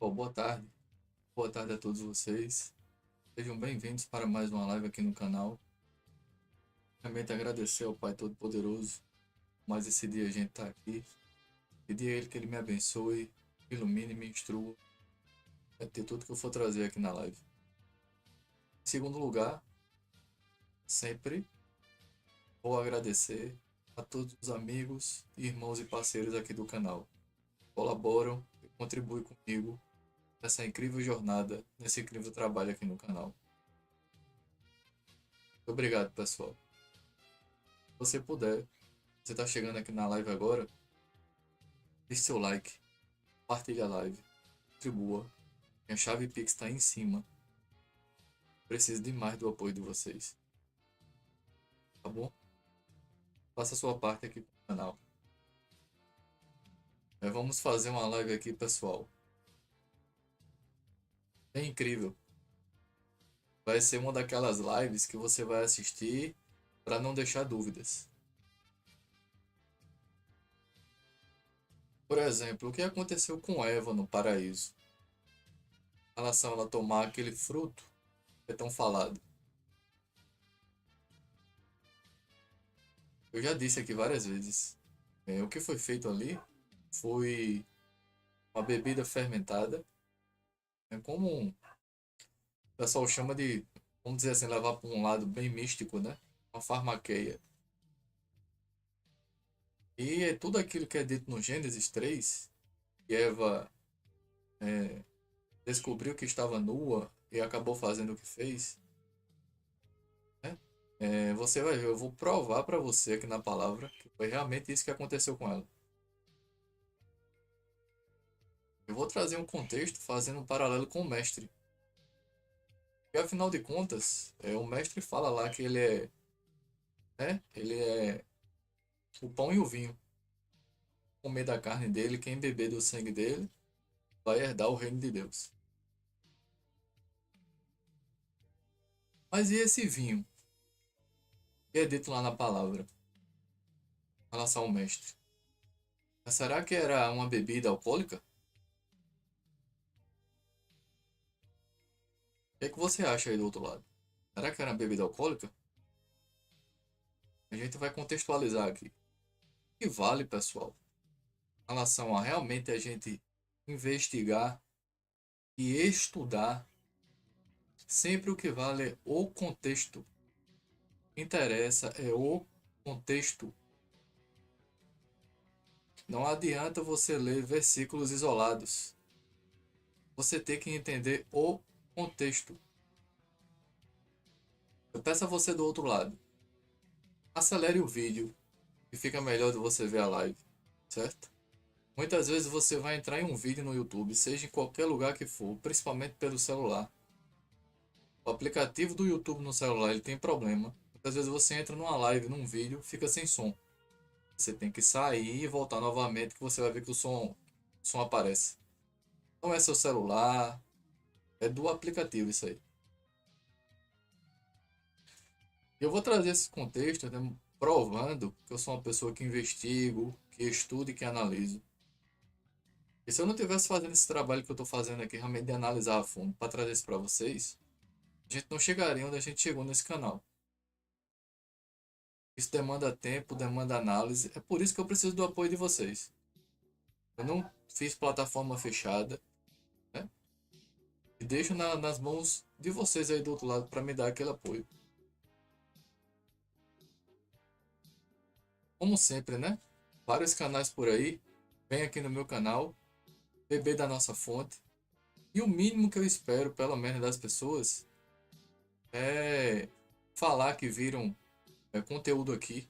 Bom, boa tarde a todos vocês. Sejam bem-vindos para mais uma live aqui no canal. Realmente agradecer ao Pai Todo-Poderoso, mais esse dia a gente está aqui. Pedir a Ele que Ele me abençoe, ilumine, me instrua, a ter tudo que eu for trazer aqui na live. Em segundo lugar, sempre vou agradecer a todos os amigos, irmãos e parceiros aqui do canal. Colaboram e contribuem comigo nessa incrível jornada, nesse incrível trabalho aqui no canal. Muito obrigado, pessoal. Se você puder, você está chegando aqui na live agora, deixe seu like, compartilhe a live, contribua. Minha chave Pix está aí em cima. Preciso demais do apoio de vocês. Tá bom? Faça a sua parte aqui no canal. Vamos fazer uma live aqui, pessoal. É incrível. Vai ser uma daquelas lives que você vai assistir para não deixar dúvidas. Por exemplo, o que aconteceu com Eva no paraíso? Em relação a ela tomar aquele fruto que é tão falado. Eu já disse aqui várias vezes. O que foi feito ali foi uma bebida fermentada. É como o pessoal chama de, vamos dizer assim, levar para um lado bem místico, né? Uma farmaqueia. E é tudo aquilo que é dito no Gênesis 3, que Eva descobriu que estava nua e acabou fazendo o que fez. Né? Você vai ver, eu vou provar para você aqui na palavra que foi realmente isso que aconteceu com ela. Eu vou trazer um contexto fazendo um paralelo com o mestre. E afinal de contas, o mestre fala lá que ele é o pão e o vinho. Comer da carne dele, quem beber do sangue dele, vai herdar o reino de Deus. Mas e esse vinho? Que é dito lá na palavra, em relação ao mestre? Mas será que era uma bebida alcoólica? O que é que você acha aí do outro lado? Será que era uma bebida alcoólica? A gente vai contextualizar aqui. O que vale, pessoal, em relação a realmente a gente investigar e estudar, sempre o que vale é o contexto. O que interessa é o contexto. Não adianta você ler versículos isolados. Você tem que entender o contexto. Eu peço a você do outro lado, acelere o vídeo e fica melhor de você ver a live, certo? Muitas vezes você vai entrar em um vídeo no YouTube, seja em qualquer lugar que for, principalmente pelo celular. O aplicativo do YouTube no celular ele tem problema. Muitas vezes você entra numa live, num vídeo, fica sem som. Você tem que sair e voltar novamente que você vai ver que o som aparece. Não é seu celular, é do aplicativo isso aí. Eu vou trazer esse contexto, né, provando que eu sou uma pessoa que investigo, que estudo e que analiso. E se eu não tivesse fazendo esse trabalho que eu estou fazendo aqui, realmente de analisar a fundo, para trazer isso para vocês, a gente não chegaria onde a gente chegou nesse canal. Isso demanda tempo, demanda análise. É por isso que eu preciso do apoio de vocês. Eu não fiz plataforma fechada, né? E deixo nas mãos de vocês aí do outro lado para me dar aquele apoio. Como sempre, né? Vários canais por aí. Vem aqui no meu canal, beber da nossa fonte. E o mínimo que eu espero, pelo menos das pessoas, é falar que viram conteúdo aqui.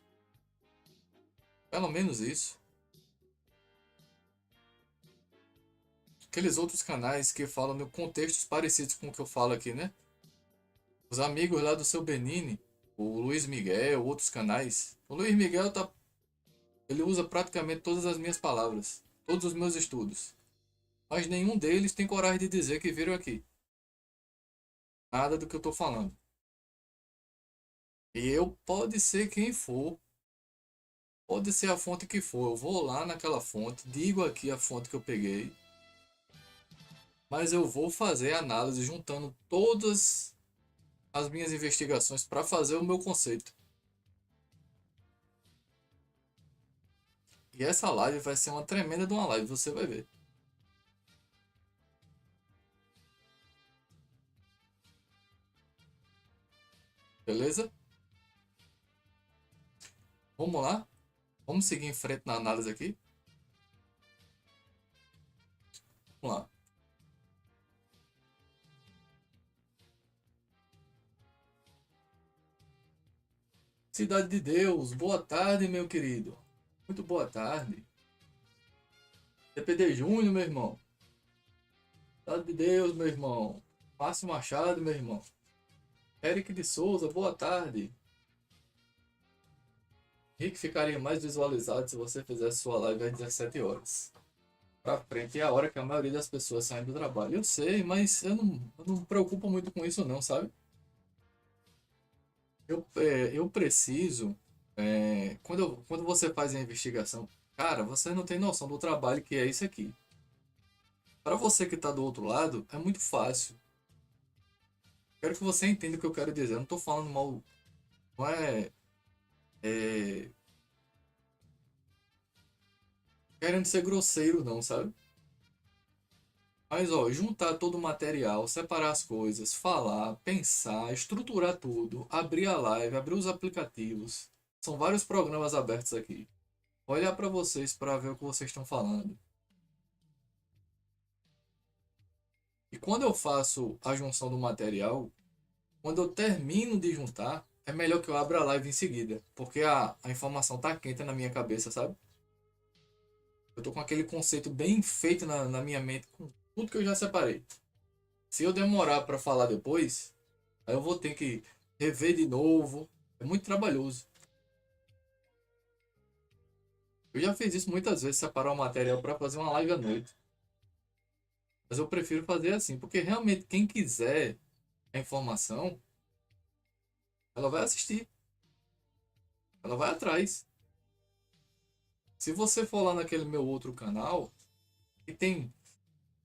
Pelo menos isso. Aqueles outros canais que falam em contextos parecidos com o que eu falo aqui, né? Os amigos lá do seu Benini, o Luiz Miguel, outros canais. O Luiz Miguel ele usa praticamente todas as minhas palavras, todos os meus estudos. Mas nenhum deles tem coragem de dizer que viram aqui. Nada do que eu estou falando. E eu pode ser quem for, pode ser a fonte que for. Eu vou lá naquela fonte, digo aqui a fonte que eu peguei. mas eu vou fazer análise juntando todas as minhas investigações para fazer o meu conceito. E essa live vai ser uma tremenda de uma live, você vai ver. Beleza? Vamos lá? Vamos seguir em frente na análise aqui? Vamos lá. Cidade de Deus, boa tarde, meu querido. Muito boa tarde. DPD Júnior, meu irmão. Cidade de Deus, meu irmão. Márcio Machado, meu irmão. Eric de Souza, boa tarde. Rick ficaria mais visualizado se você fizesse sua live às 17 horas. Pra frente é a hora que a maioria das pessoas saem do trabalho. Eu sei, mas eu não me preocupo muito com isso não, sabe? Eu preciso. Quando você faz a investigação, cara, você não tem noção do trabalho que é isso aqui. Para você que está do outro lado, é muito fácil. Quero que você entenda o que eu quero dizer. Eu não estou falando mal. Não é querendo ser grosseiro, não, sabe? Mas, ó, juntar todo o material, separar as coisas, falar, pensar, estruturar tudo, abrir a live, abrir os aplicativos. São vários programas abertos aqui. Olhar para vocês para ver o que vocês estão falando. E quando eu faço a junção do material, quando eu termino de juntar, é melhor que eu abra a live em seguida, porque a informação tá quente na minha cabeça, sabe? Eu tô com aquele conceito bem feito na minha mente, com tudo que eu já separei. Se eu demorar para falar depois, aí eu vou ter que rever de novo. É muito trabalhoso. Eu já fiz isso muitas vezes, separar o material para fazer uma live à noite. Mas eu prefiro fazer assim, porque realmente quem quiser a informação, ela vai assistir, ela vai atrás. Se você for lá naquele meu outro canal, e tem,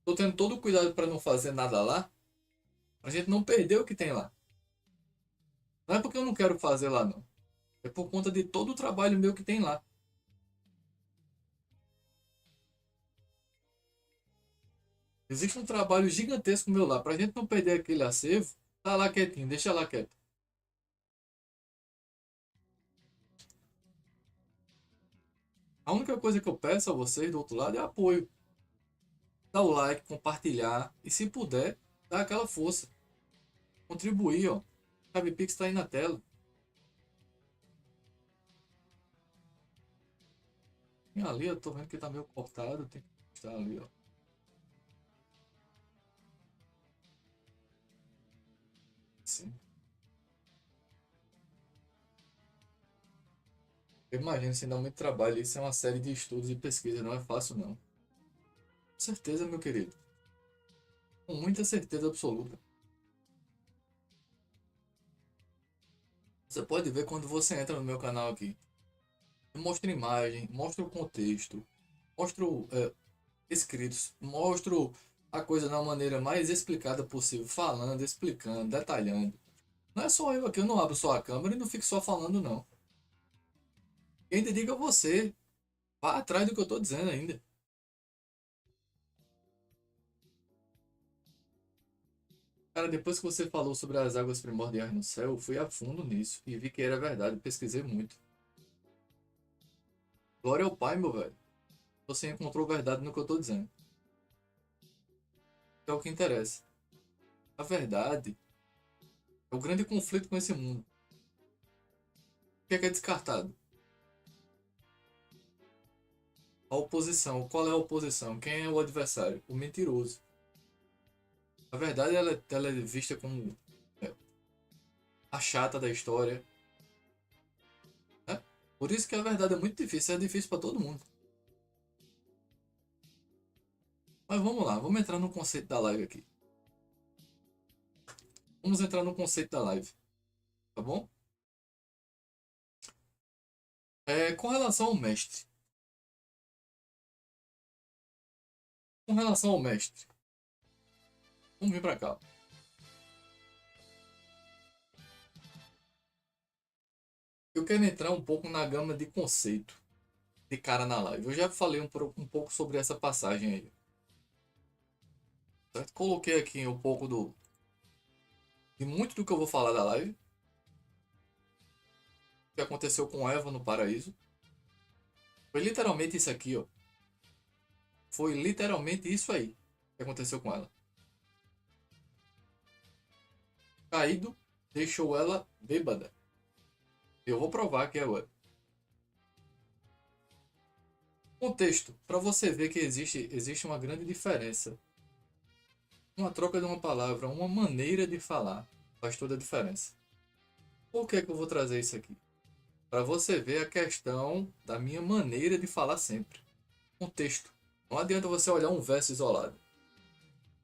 tô tendo todo o cuidado para não fazer nada lá, a gente não perder o que tem lá. Não é porque eu não quero fazer lá, não. É por conta de todo o trabalho meu que tem lá. Existe um trabalho gigantesco meu lá. Pra gente não perder aquele acervo, tá lá quietinho, deixa lá quieto. A única coisa que eu peço a vocês do outro lado é apoio. Dá o like, compartilhar e se puder, dá aquela força. Contribuir, ó. Chave Pix tá aí na tela. E ali eu tô vendo que tá meio cortado, tem que estar ali, ó. Sim. Eu imagino se dá muito trabalho, isso é uma série de estudos e pesquisa, não é fácil não. Com certeza, meu querido. Com muita certeza absoluta. Você pode ver quando você entra no meu canal aqui. Eu mostro imagem, mostro o contexto, mostro escritos, mostro a coisa da maneira mais explicada possível, falando, explicando, detalhando. Não é só eu aqui, eu não abro só a câmera e não fico só falando, não. E ainda diga você, vá atrás do que eu estou dizendo ainda. Cara, depois que você falou sobre as águas primordiais no céu, eu fui a fundo nisso e vi que era verdade, pesquisei muito. Glória ao Pai, meu velho. Você encontrou verdade no que eu estou dizendo. É o que interessa. A verdade é o grande conflito com esse mundo. O que é descartado? A oposição. Qual é a oposição? Quem é o adversário? O mentiroso. A verdade ela é vista como é, a chata da história, né? Por isso que a verdade é muito difícil. É difícil para todo mundo. Mas vamos lá. Vamos entrar no conceito da live aqui. Vamos entrar no conceito da live. Tá bom? Com relação ao mestre. Com relação ao mestre. Vamos vir pra cá. Eu quero entrar um pouco na gama de conceito de cara na live. Eu já falei um pouco sobre essa passagem aí. Certo? Coloquei aqui um pouco de muito do que eu vou falar da live. O que aconteceu com Eva no paraíso. Foi literalmente isso aqui, ó. Foi literalmente isso aí que aconteceu com ela. Caído deixou ela bêbada. Eu vou provar que é agora. Contexto, para você ver que existe uma grande diferença. Uma troca de uma palavra, uma maneira de falar faz toda a diferença. Por que que eu vou trazer isso aqui? Para você ver a questão da minha maneira de falar sempre. Contexto. Não adianta você olhar um verso isolado.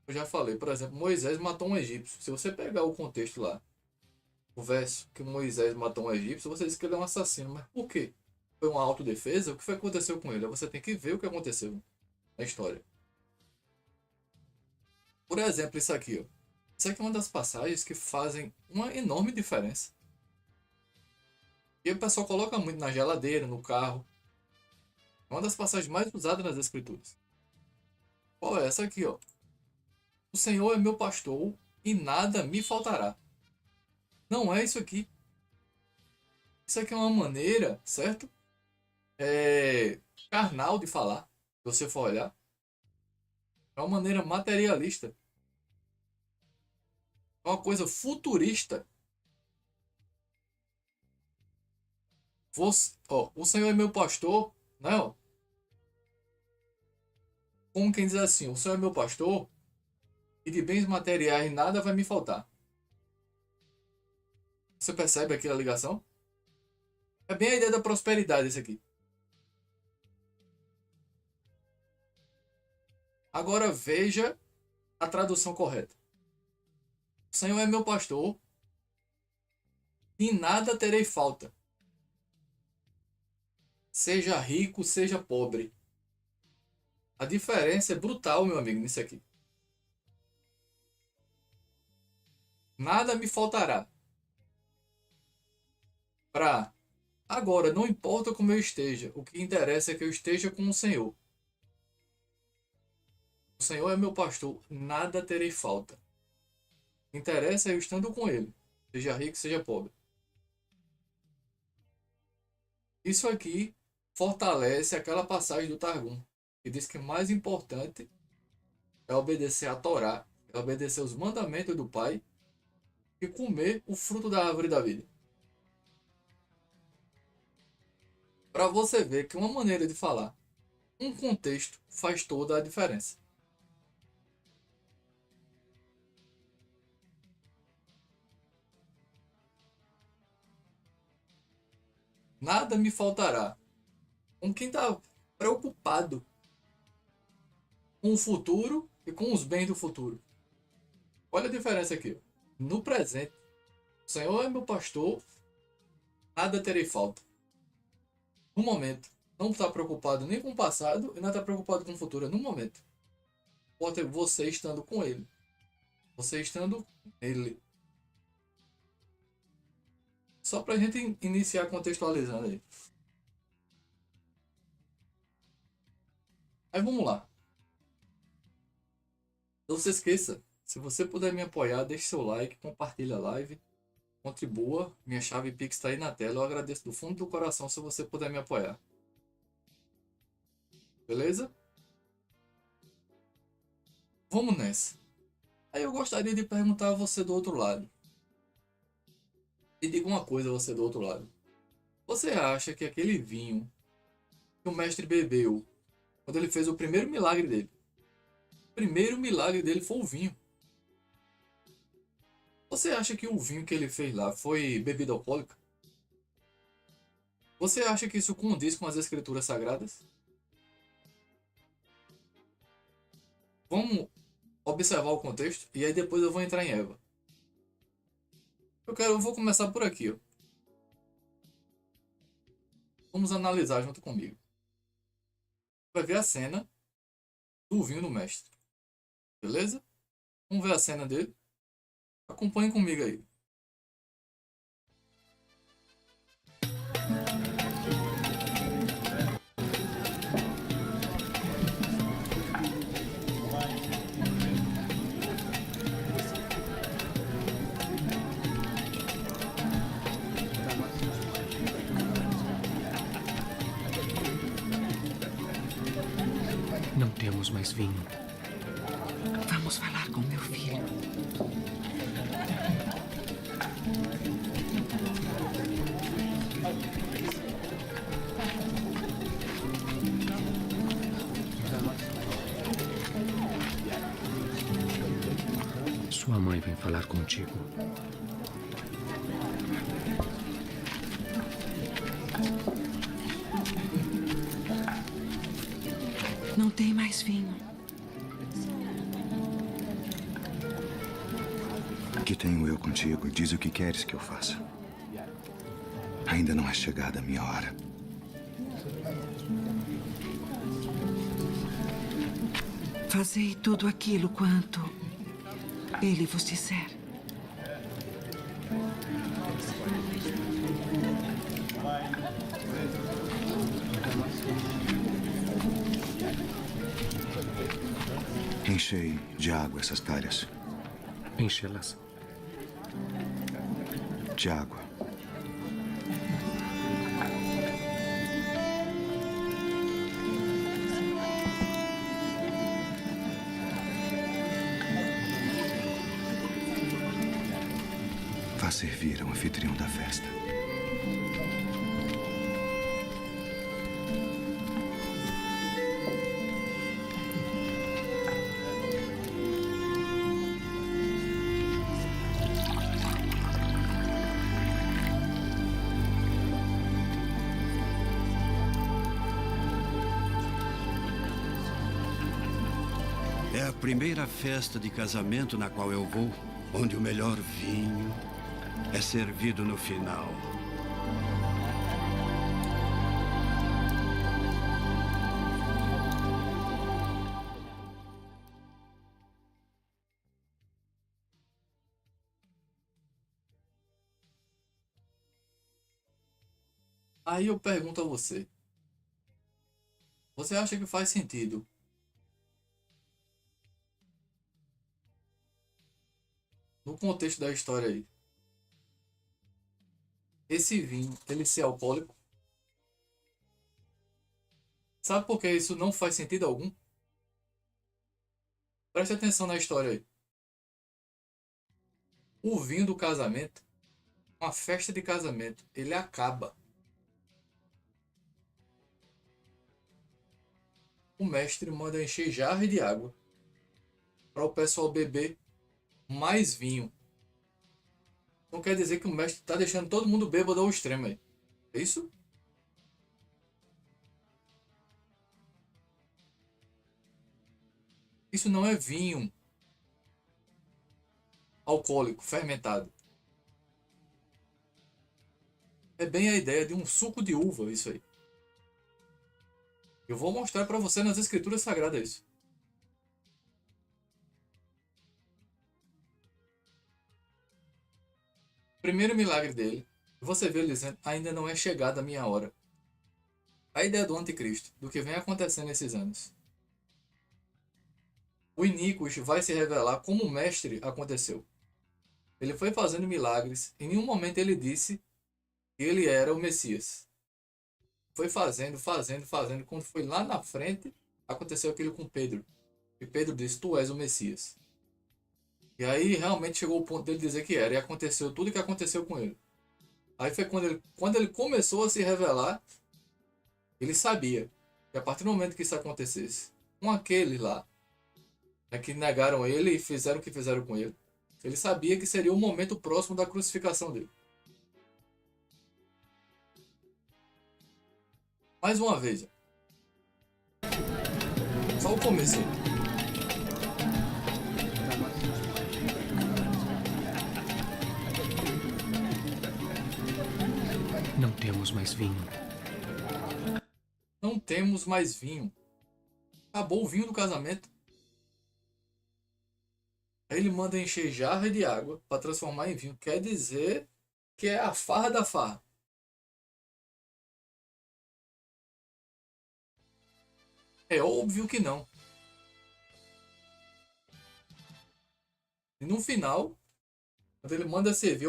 Eu já falei, por exemplo, Moisés matou um egípcio. Se você pegar o contexto lá, o verso que Moisés matou um egípcio, você diz que ele é um assassino. Mas por quê? Foi uma autodefesa? O que foi que aconteceu com ele? Você tem que ver o que aconteceu na história. Por exemplo, isso aqui, ó. Isso aqui é uma das passagens que fazem uma enorme diferença. E o pessoal coloca muito na geladeira, no carro. É uma das passagens mais usadas nas escrituras. Qual é essa aqui, ó? O Senhor é meu pastor e nada me faltará. Não é isso aqui. Isso aqui é uma maneira, certo? Carnal de falar. Se você for olhar. É uma maneira materialista. É uma coisa futurista. Ó, o Senhor é meu pastor, né? Ó, como quem diz assim, o Senhor é meu pastor e de bens materiais nada vai me faltar. Você percebe aqui a ligação? É bem a ideia da prosperidade esse aqui. Agora veja a tradução correta. O Senhor é meu pastor e nada terei falta. Seja rico, seja pobre. A diferença é brutal, meu amigo, nisso aqui. Nada me faltará. Para agora, não importa como eu esteja, o que interessa é que eu esteja com o Senhor. O Senhor é meu pastor, nada terei falta. Interessa eu estando com Ele, seja rico, seja pobre. Isso aqui fortalece aquela passagem do Targum, que diz que o mais importante é obedecer a Torá, é obedecer os mandamentos do Pai e comer o fruto da árvore da vida. Para você ver que uma maneira de falar, um contexto faz toda a diferença. Nada me faltará. Com quem está preocupado com o futuro e com os bens do futuro. Olha a diferença aqui. No presente, o Senhor é meu pastor, nada terei falta. No momento, não está preocupado nem com o passado e não está preocupado com o futuro. É no momento. Pode ter você estando com Ele. Você estando nele. Só para a gente iniciar contextualizando aí. Aí vamos lá. Não se esqueça, se você puder me apoiar, deixe seu like, compartilhe a live, contribua. Minha chave Pix está aí na tela. Eu agradeço do fundo do coração se você puder me apoiar. Beleza? Vamos nessa. Aí eu gostaria de perguntar a você do outro lado. E diga uma coisa a você do outro lado. Você acha que aquele vinho que o mestre bebeu quando ele fez o primeiro milagre dele, o primeiro milagre dele foi o vinho. Você acha que o vinho que ele fez lá foi bebida alcoólica? Você acha que isso condiz com as escrituras sagradas? Vamos observar o contexto e aí depois eu vou entrar em Eva. Eu vou começar por aqui, ó. Vamos analisar junto comigo. Vai ver a cena do vinho do mestre. Beleza? Vamos ver a cena dele? Acompanhe comigo aí. Não temos mais vinho. Vamos falar com meu filho. Sua mãe vem falar contigo. Não tem mais vinho. Que tenho eu contigo? Diz o que queres que eu faça. Ainda não é chegada a minha hora. Fazei tudo aquilo quanto ele vos disser. Enchei de água essas talhas. Enchê-las. De água. Vá servir ao anfitrião da festa. É a primeira festa de casamento na qual eu vou, onde o melhor vinho é servido no final. Aí eu pergunto a você. Você acha que faz sentido no contexto da história aí, esse vinho, ele ser alcoólico? Sabe por que isso não faz sentido algum? Preste atenção na história aí. O vinho do casamento, uma festa de casamento, ele acaba. O mestre manda encher jarras de água para o pessoal beber mais vinho. Então quer dizer que o mestre está deixando todo mundo bêbado ao extremo aí. É isso? Isso não é vinho alcoólico, fermentado. É bem a ideia de um suco de uva, isso aí. Eu vou mostrar para você nas escrituras sagradas isso. Primeiro milagre dele, você vê ele dizendo, ainda não é chegada a minha hora. A ideia do anticristo, do que vem acontecendo nesses anos. O Iniquos vai se revelar como o mestre aconteceu. Ele foi fazendo milagres, em nenhum momento ele disse que ele era o Messias. Foi fazendo. Quando foi lá na frente, aconteceu aquilo com Pedro. E Pedro disse, tu és o Messias. E aí realmente chegou o ponto dele dizer que era. E aconteceu tudo o que aconteceu com ele. Aí foi quando ele começou a se revelar, ele sabia que a partir do momento que isso acontecesse, com aquele lá, né, que negaram ele e fizeram o que fizeram com ele, ele sabia que seria o momento próximo da crucificação dele. Mais uma vez. Só o começo. Não temos mais vinho. Não temos mais vinho. Acabou o vinho do casamento. Aí ele manda encher jarra de água para transformar em vinho. Quer dizer que é a farra da farra. É óbvio que não. E no final, quando ele manda servir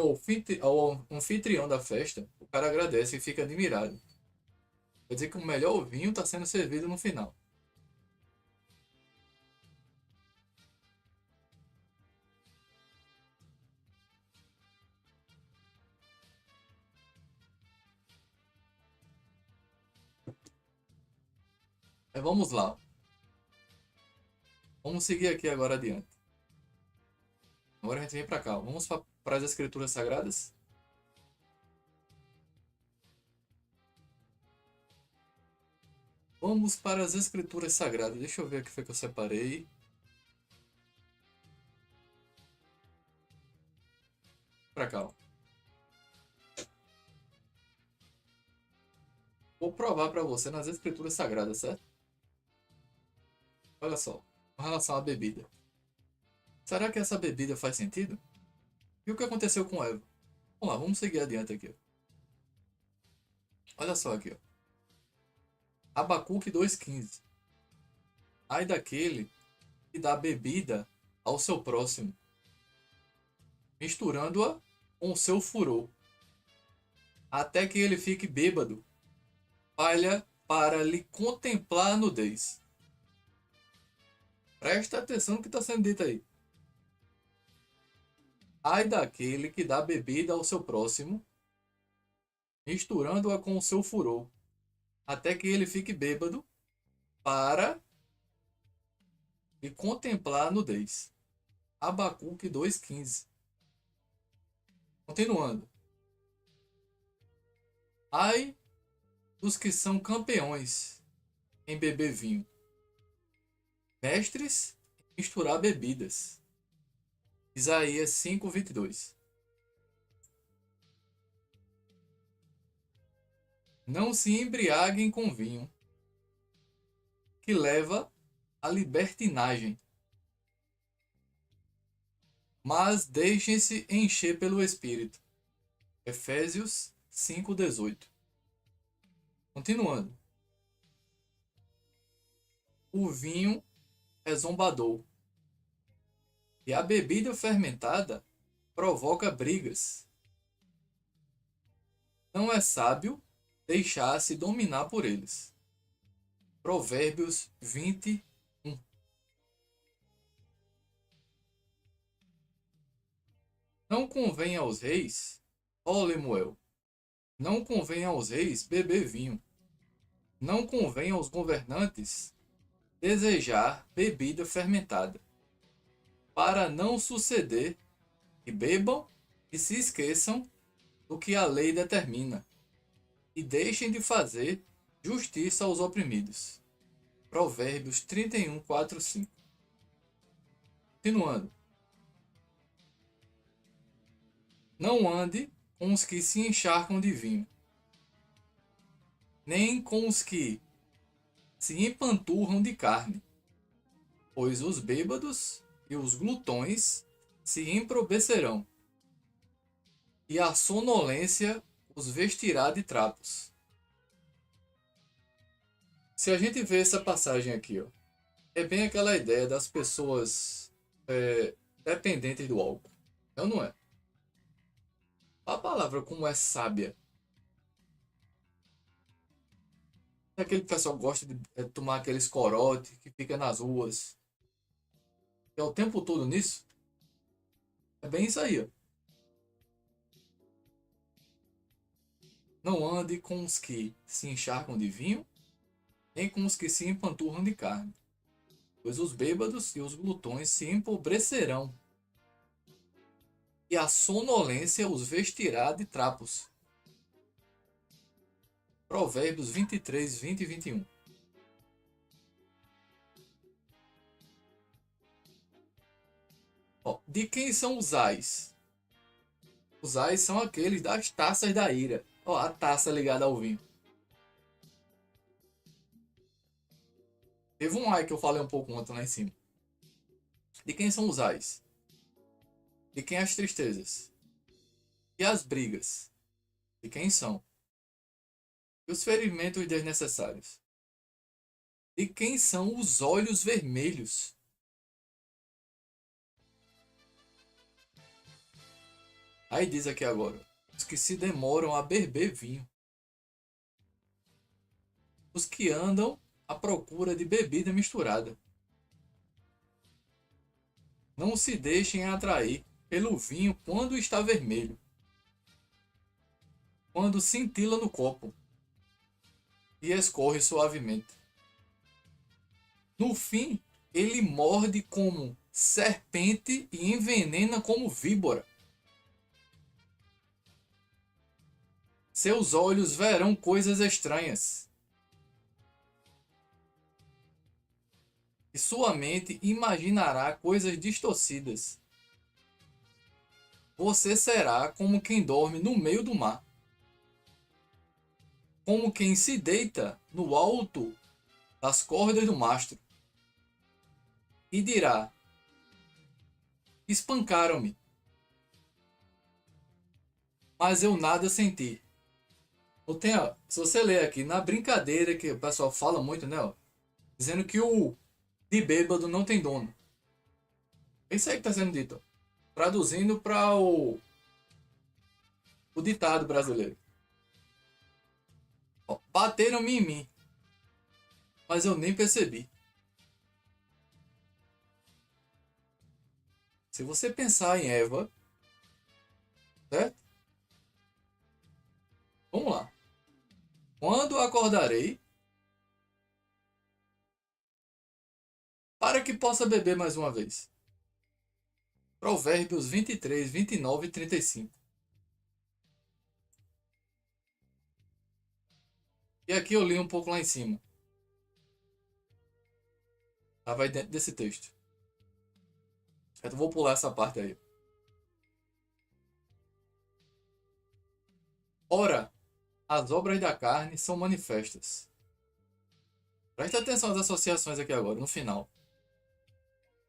ao anfitrião da festa, o cara agradece e fica admirado. Quer dizer que o melhor vinho está sendo servido no final. Mas vamos lá. Vamos seguir aqui agora adiante. Agora a gente vem para cá. Vamos para as escrituras sagradas. Vamos para as escrituras sagradas. Deixa eu ver o que foi que eu separei. Para cá, ó. Vou provar para você nas escrituras sagradas, certo? Olha só, com relação à bebida. Será que essa bebida faz sentido? E o que aconteceu com Eva? Vamos lá, vamos seguir adiante aqui, ó. Olha só aqui, ó. Abacuque 2,15. Ai daquele que dá bebida ao seu próximo, misturando-a com o seu furor, até que ele fique bêbado, palha para lhe contemplar a nudez. Presta atenção no que está sendo dito aí. Ai daquele que dá bebida ao seu próximo, misturando-a com o seu furor, até que ele fique bêbado, para lhe contemplar a nudez. Abacuque 2,15. Continuando. Ai dos que são campeões em beber vinho, mestres em misturar bebidas. Isaías 5:22. Não se embriaguem com vinho, que leva à libertinagem, mas deixem-se encher pelo Espírito. Efésios 5:18. Continuando. O vinho é zombador, e a bebida fermentada provoca brigas. Não é sábio deixar-se dominar por eles. Provérbios 21. Não convém aos reis, ó Lemuel, não convém aos reis beber vinho. Não convém aos governantes desejar bebida fermentada, para não suceder que bebam e se esqueçam do que a lei determina, e deixem de fazer justiça aos oprimidos. Provérbios 31, 4, 5. Continuando. Não ande com os que se encharcam de vinho, nem com os que se empanturram de carne, pois os bêbados e os glutões se emprobecerão, e a sonolência os vestirá de trapos. Se a gente vê essa passagem aqui, ó, é bem aquela ideia das pessoas dependentes do álcool. Não, não é? A palavra como é sábia. Aquele pessoal gosta de tomar aqueles corote que fica nas ruas. É o tempo todo nisso. É bem isso aí, ó. Não ande com os que se encharcam de vinho, nem com os que se empanturram de carne, pois os bêbados e os glutões se empobrecerão, e a sonolência os vestirá de trapos. Provérbios 23, 20 e 21. Ó, de quem são os ais? Os ais são aqueles das taças da ira. Ó, a taça ligada ao vinho. Teve um ai que eu falei um pouco ontem lá em cima. De quem são os ais? De quem as tristezas? E as brigas? De quem são? E os ferimentos desnecessários? De quem são os olhos vermelhos? Aí diz aqui agora, os que se demoram a beber vinho. Os que andam à procura de bebida misturada. Não se deixem atrair pelo vinho quando está vermelho, quando cintila no copo e escorre suavemente. No fim, ele morde como serpente e envenena como víbora. Seus olhos verão coisas estranhas. E sua mente imaginará coisas distorcidas. Você será como quem dorme no meio do mar. Como quem se deita no alto das cordas do mastro. E dirá: espancaram-me, mas eu nada senti. Se você ler aqui, na brincadeira que o pessoal fala muito, né? Ó, dizendo que o de bêbado não tem dono. É isso aí que está sendo dito. Ó. Traduzindo para o ditado brasileiro. Ó, bateram-me em mim, mas eu nem percebi. Se você pensar em Eva, certo? Vamos lá. Quando acordarei, para que possa beber mais uma vez. Provérbios 23, 29 e 35. E aqui eu li um pouco lá em cima. Tá, vai dentro desse texto. Eu vou pular essa parte aí. Ora, as obras da carne são manifestas. Presta atenção às associações aqui agora, no final.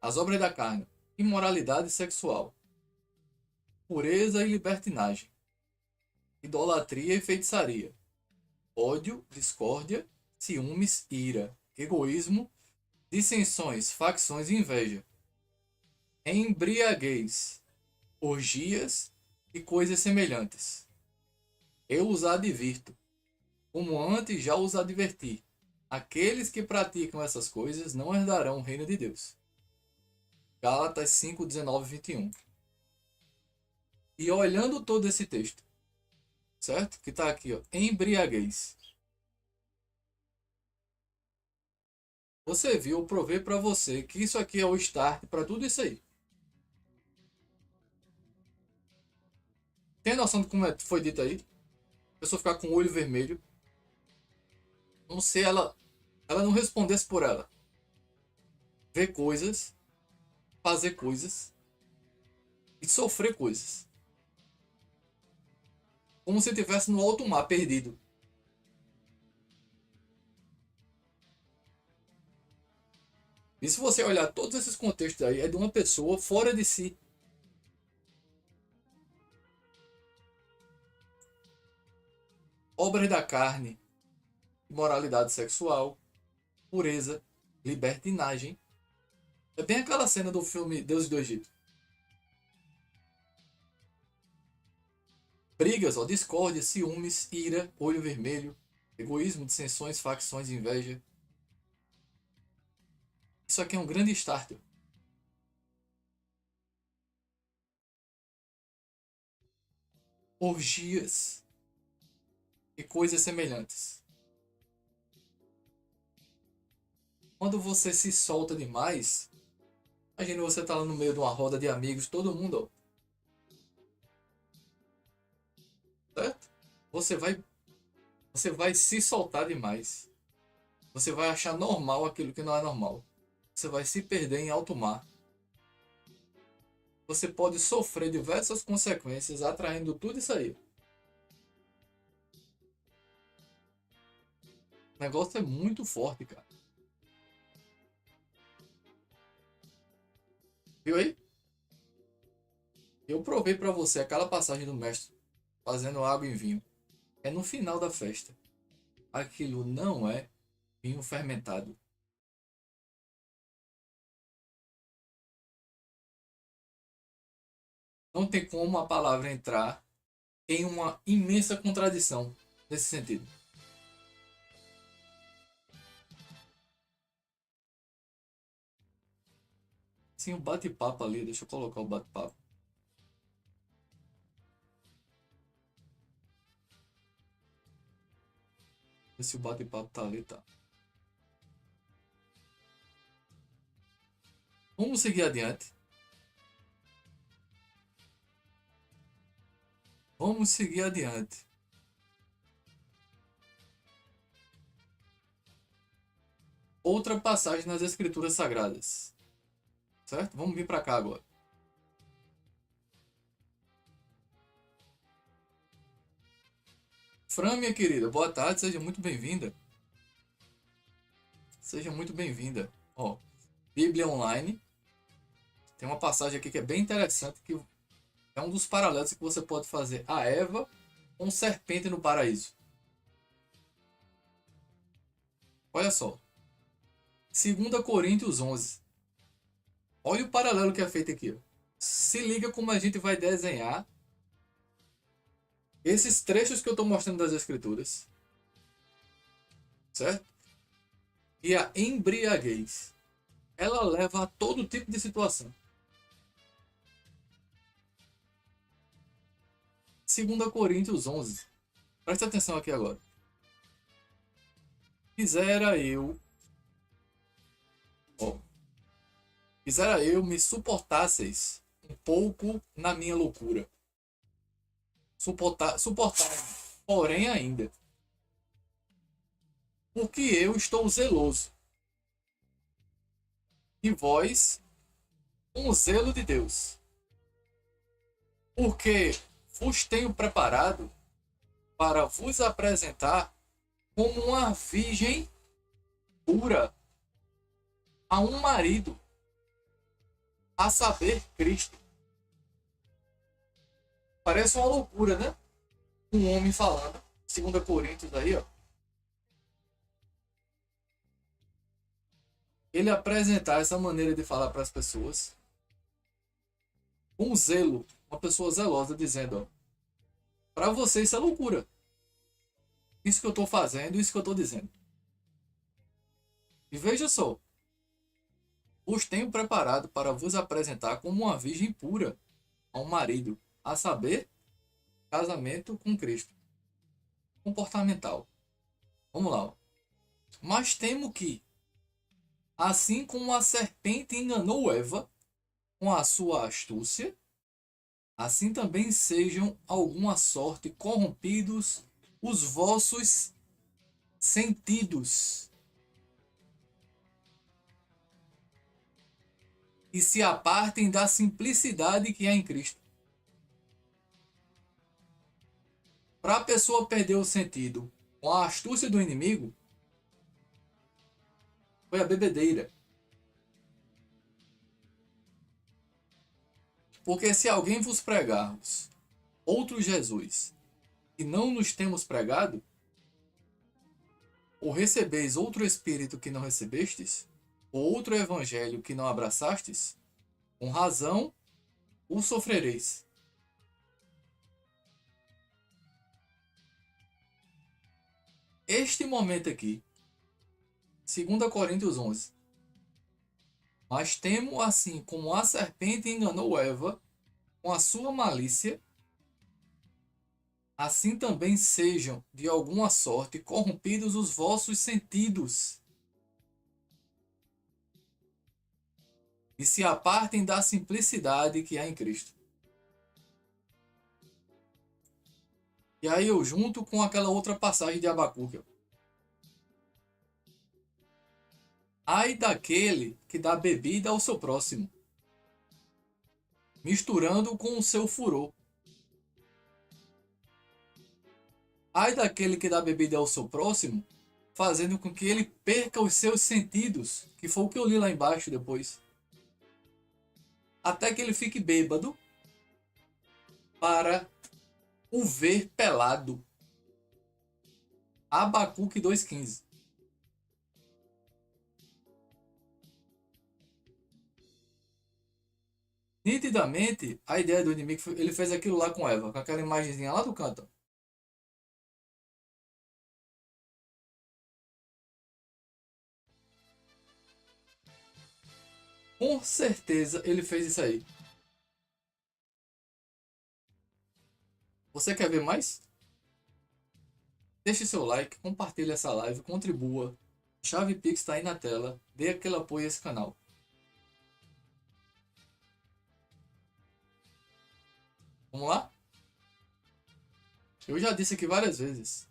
As obras da carne: imoralidade sexual, pureza e libertinagem, idolatria e feitiçaria, ódio, discórdia, ciúmes, ira, egoísmo, dissensões, facções e inveja, embriaguez, orgias e coisas semelhantes. Eu os advirto, como antes já os adverti. Aqueles que praticam essas coisas não herdarão o reino de Deus. Gálatas 5, 19 e 21. E olhando todo esse texto, certo? Que está aqui, ó, embriaguez. Você viu, eu provei para você que isso aqui é o start para tudo isso aí. Tem noção de como foi dito aí? A pessoa ficar com o olho vermelho. Como se ela não respondesse por ela. Ver coisas, fazer coisas e sofrer coisas. Como se estivesse no alto mar, perdido. E se você olhar todos esses contextos aí, é de uma pessoa fora de si. Obras da carne, imoralidade sexual, pureza, libertinagem. É bem aquela cena do filme Deuses do Egito. Brigas, ó, discórdia, ciúmes, ira, olho vermelho, egoísmo, dissensões, facções, inveja. Isso aqui é um grande starter. Orgias e coisas semelhantes. Quando você se solta demais, imagina você tá lá no meio de uma roda de amigos, todo mundo, ó. Certo? Você vai se soltar demais. Você vai achar normal aquilo que não é normal. Você vai se perder em alto mar. Você pode sofrer diversas consequências atraindo tudo isso aí. O negócio é muito forte, cara. Viu aí? Eu provei para você aquela passagem do mestre fazendo água em vinho. É no final da festa. Aquilo não é vinho fermentado. Não tem como a palavra entrar em uma imensa contradição nesse sentido. Sim, o bate-papo ali, deixa eu colocar o bate-papo. Ver se o bate-papo tá ali, tá. Vamos seguir adiante. Vamos seguir adiante. Outra passagem nas Escrituras Sagradas. Certo? Vamos vir para cá agora. Fran, minha querida, boa tarde, seja muito bem-vinda. Seja muito bem-vinda. Ó, Bíblia Online. Tem uma passagem aqui que é bem interessante, que é um dos paralelos que você pode fazer a Eva com serpente no paraíso. Olha só. 2 Coríntios 11. Olha o paralelo que é feito aqui. Ó. Se liga como a gente vai desenhar esses trechos que eu estou mostrando das Escrituras. Certo? E a embriaguez, ela leva a todo tipo de situação. 2 Coríntios 11. Presta atenção aqui agora. Quisera eu me suportasseis um pouco na minha loucura. Suportar, porém ainda. Porque eu estou zeloso. E vós, com o zelo de Deus. Porque vos tenho preparado para vos apresentar como uma virgem pura a um marido, a saber, Cristo. Parece uma loucura, né? Um homem falando. 2 Coríntios aí, ó. Ele apresentar essa maneira de falar para as pessoas com zelo, uma pessoa zelosa, dizendo, ó, para você isso é loucura. Isso que eu estou fazendo, isso que eu estou dizendo. E veja só, os tenho preparado para vos apresentar como uma virgem pura a um marido, a saber, casamento com Cristo. Comportamental. Vamos lá. Ó. Mas temo que, assim como a serpente enganou Eva com a sua astúcia, assim também sejam alguma sorte corrompidos os vossos sentidos. E se apartem da simplicidade que há em Cristo. Para a pessoa perder o sentido com a astúcia do inimigo, foi a bebedeira. Porque se alguém vos pregarmos outro Jesus e não nos temos pregado, ou recebeis outro Espírito que não recebestes, ou outro Evangelho que não abraçastes, com razão o sofrereis. Este momento aqui, 2 Coríntios 11. Mas temo assim como a serpente enganou Eva com a sua malícia, assim também sejam de alguma sorte corrompidos os vossos sentidos. E se apartem da simplicidade que há em Cristo. E aí eu junto com aquela outra passagem de Abacuque. Ai daquele que dá bebida ao seu próximo, misturando com o seu furor. Ai daquele que dá bebida ao seu próximo, fazendo com que ele perca os seus sentidos, que foi o que eu li lá embaixo depois. Até que ele fique bêbado para o ver pelado. Abacuque 2,15. Nitidamente, a ideia do inimigo, ele fez aquilo lá com Eva, com aquela imagenzinha lá do canto. Com certeza ele fez isso aí. Você quer ver mais? Deixe seu like, compartilhe essa live, contribua. Chave Pix está aí na tela. Dê aquele apoio a esse canal. Vamos lá? Eu já disse aqui várias vezes.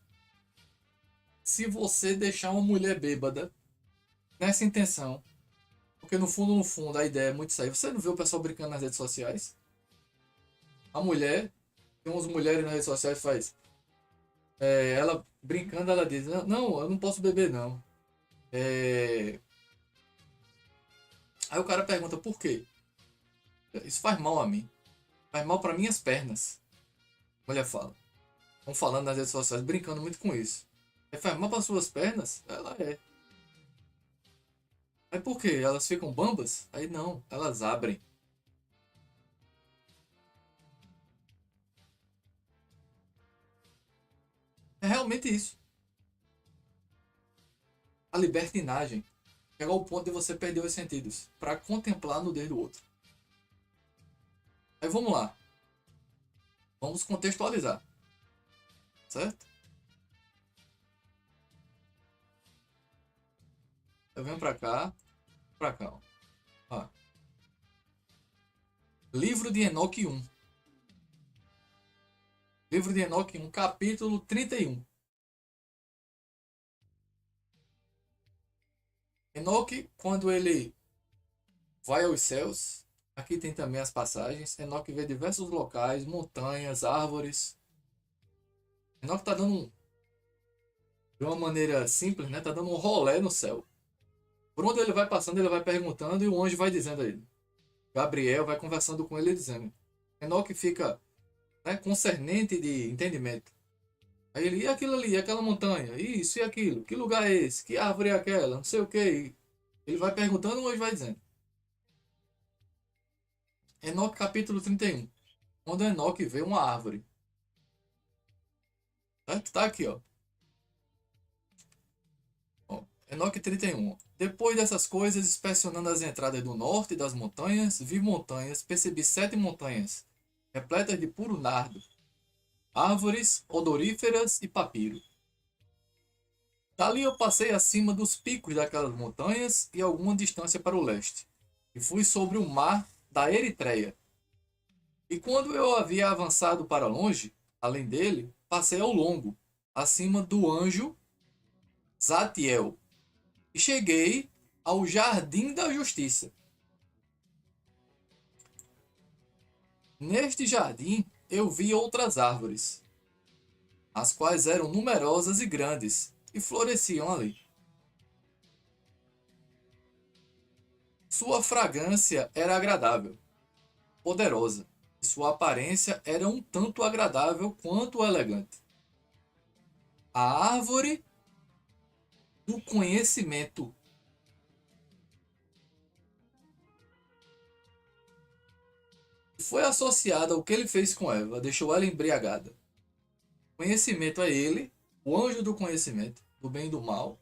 Se você deixar uma mulher bêbada nessa intenção, porque no fundo, a ideia é muito sair. Você não vê o pessoal brincando nas redes sociais? A mulher, tem umas mulheres nas redes sociais que faz. Ela brincando, ela diz, não, eu não posso beber não. Aí o cara pergunta, por quê? Isso faz mal a mim. Faz mal para minhas pernas. A mulher fala. Estão falando nas redes sociais, brincando muito com isso. Faz mal para suas pernas? Ela é. Mas por quê? Elas ficam bambas? Aí não, elas abrem. É realmente isso. A libertinagem chega ao ponto de você perder os sentidos para contemplar a nudez do outro. Aí vamos lá. Vamos contextualizar. Certo? Eu venho para cá. Ó. Livro de Enoque 1. Livro de Enoque 1, capítulo 31. Enoque, quando ele vai aos céus, aqui tem também as passagens. Enoque vê diversos locais, montanhas, árvores. Enoque está dando de uma maneira simples, né? Tá dando um rolê no céu. Por onde ele vai passando, ele vai perguntando e o anjo vai dizendo a ele. Gabriel vai conversando com ele e dizendo. Enoque fica, né, concernente de entendimento. Aí ele, e aquilo ali, aquela montanha, isso e aquilo, que lugar é esse, que árvore é aquela, não sei o que. Ele vai perguntando e o anjo vai dizendo. Enoque capítulo 31. Quando Enoque vê uma árvore. Certo? Tá aqui, ó. Enoque 31. Depois dessas coisas, inspecionando as entradas do norte das montanhas, vi montanhas, percebi 7 montanhas, repletas de puro nardo, árvores odoríferas e papiro. Dali eu passei acima dos picos daquelas montanhas e alguma distância para o leste, e fui sobre o mar da Eritreia. E quando eu havia avançado para longe, além dele, passei ao longo, acima do anjo Zatiel, e cheguei ao Jardim da Justiça. Neste jardim eu vi outras árvores, as quais eram numerosas e grandes, e floresciam ali. Sua fragrância era agradável, poderosa, e sua aparência era um tanto agradável quanto elegante. A árvore do conhecimento. Foi associada ao que ele fez com Eva, deixou ela embriagada. Conhecimento é ele, o anjo do conhecimento, do bem e do mal,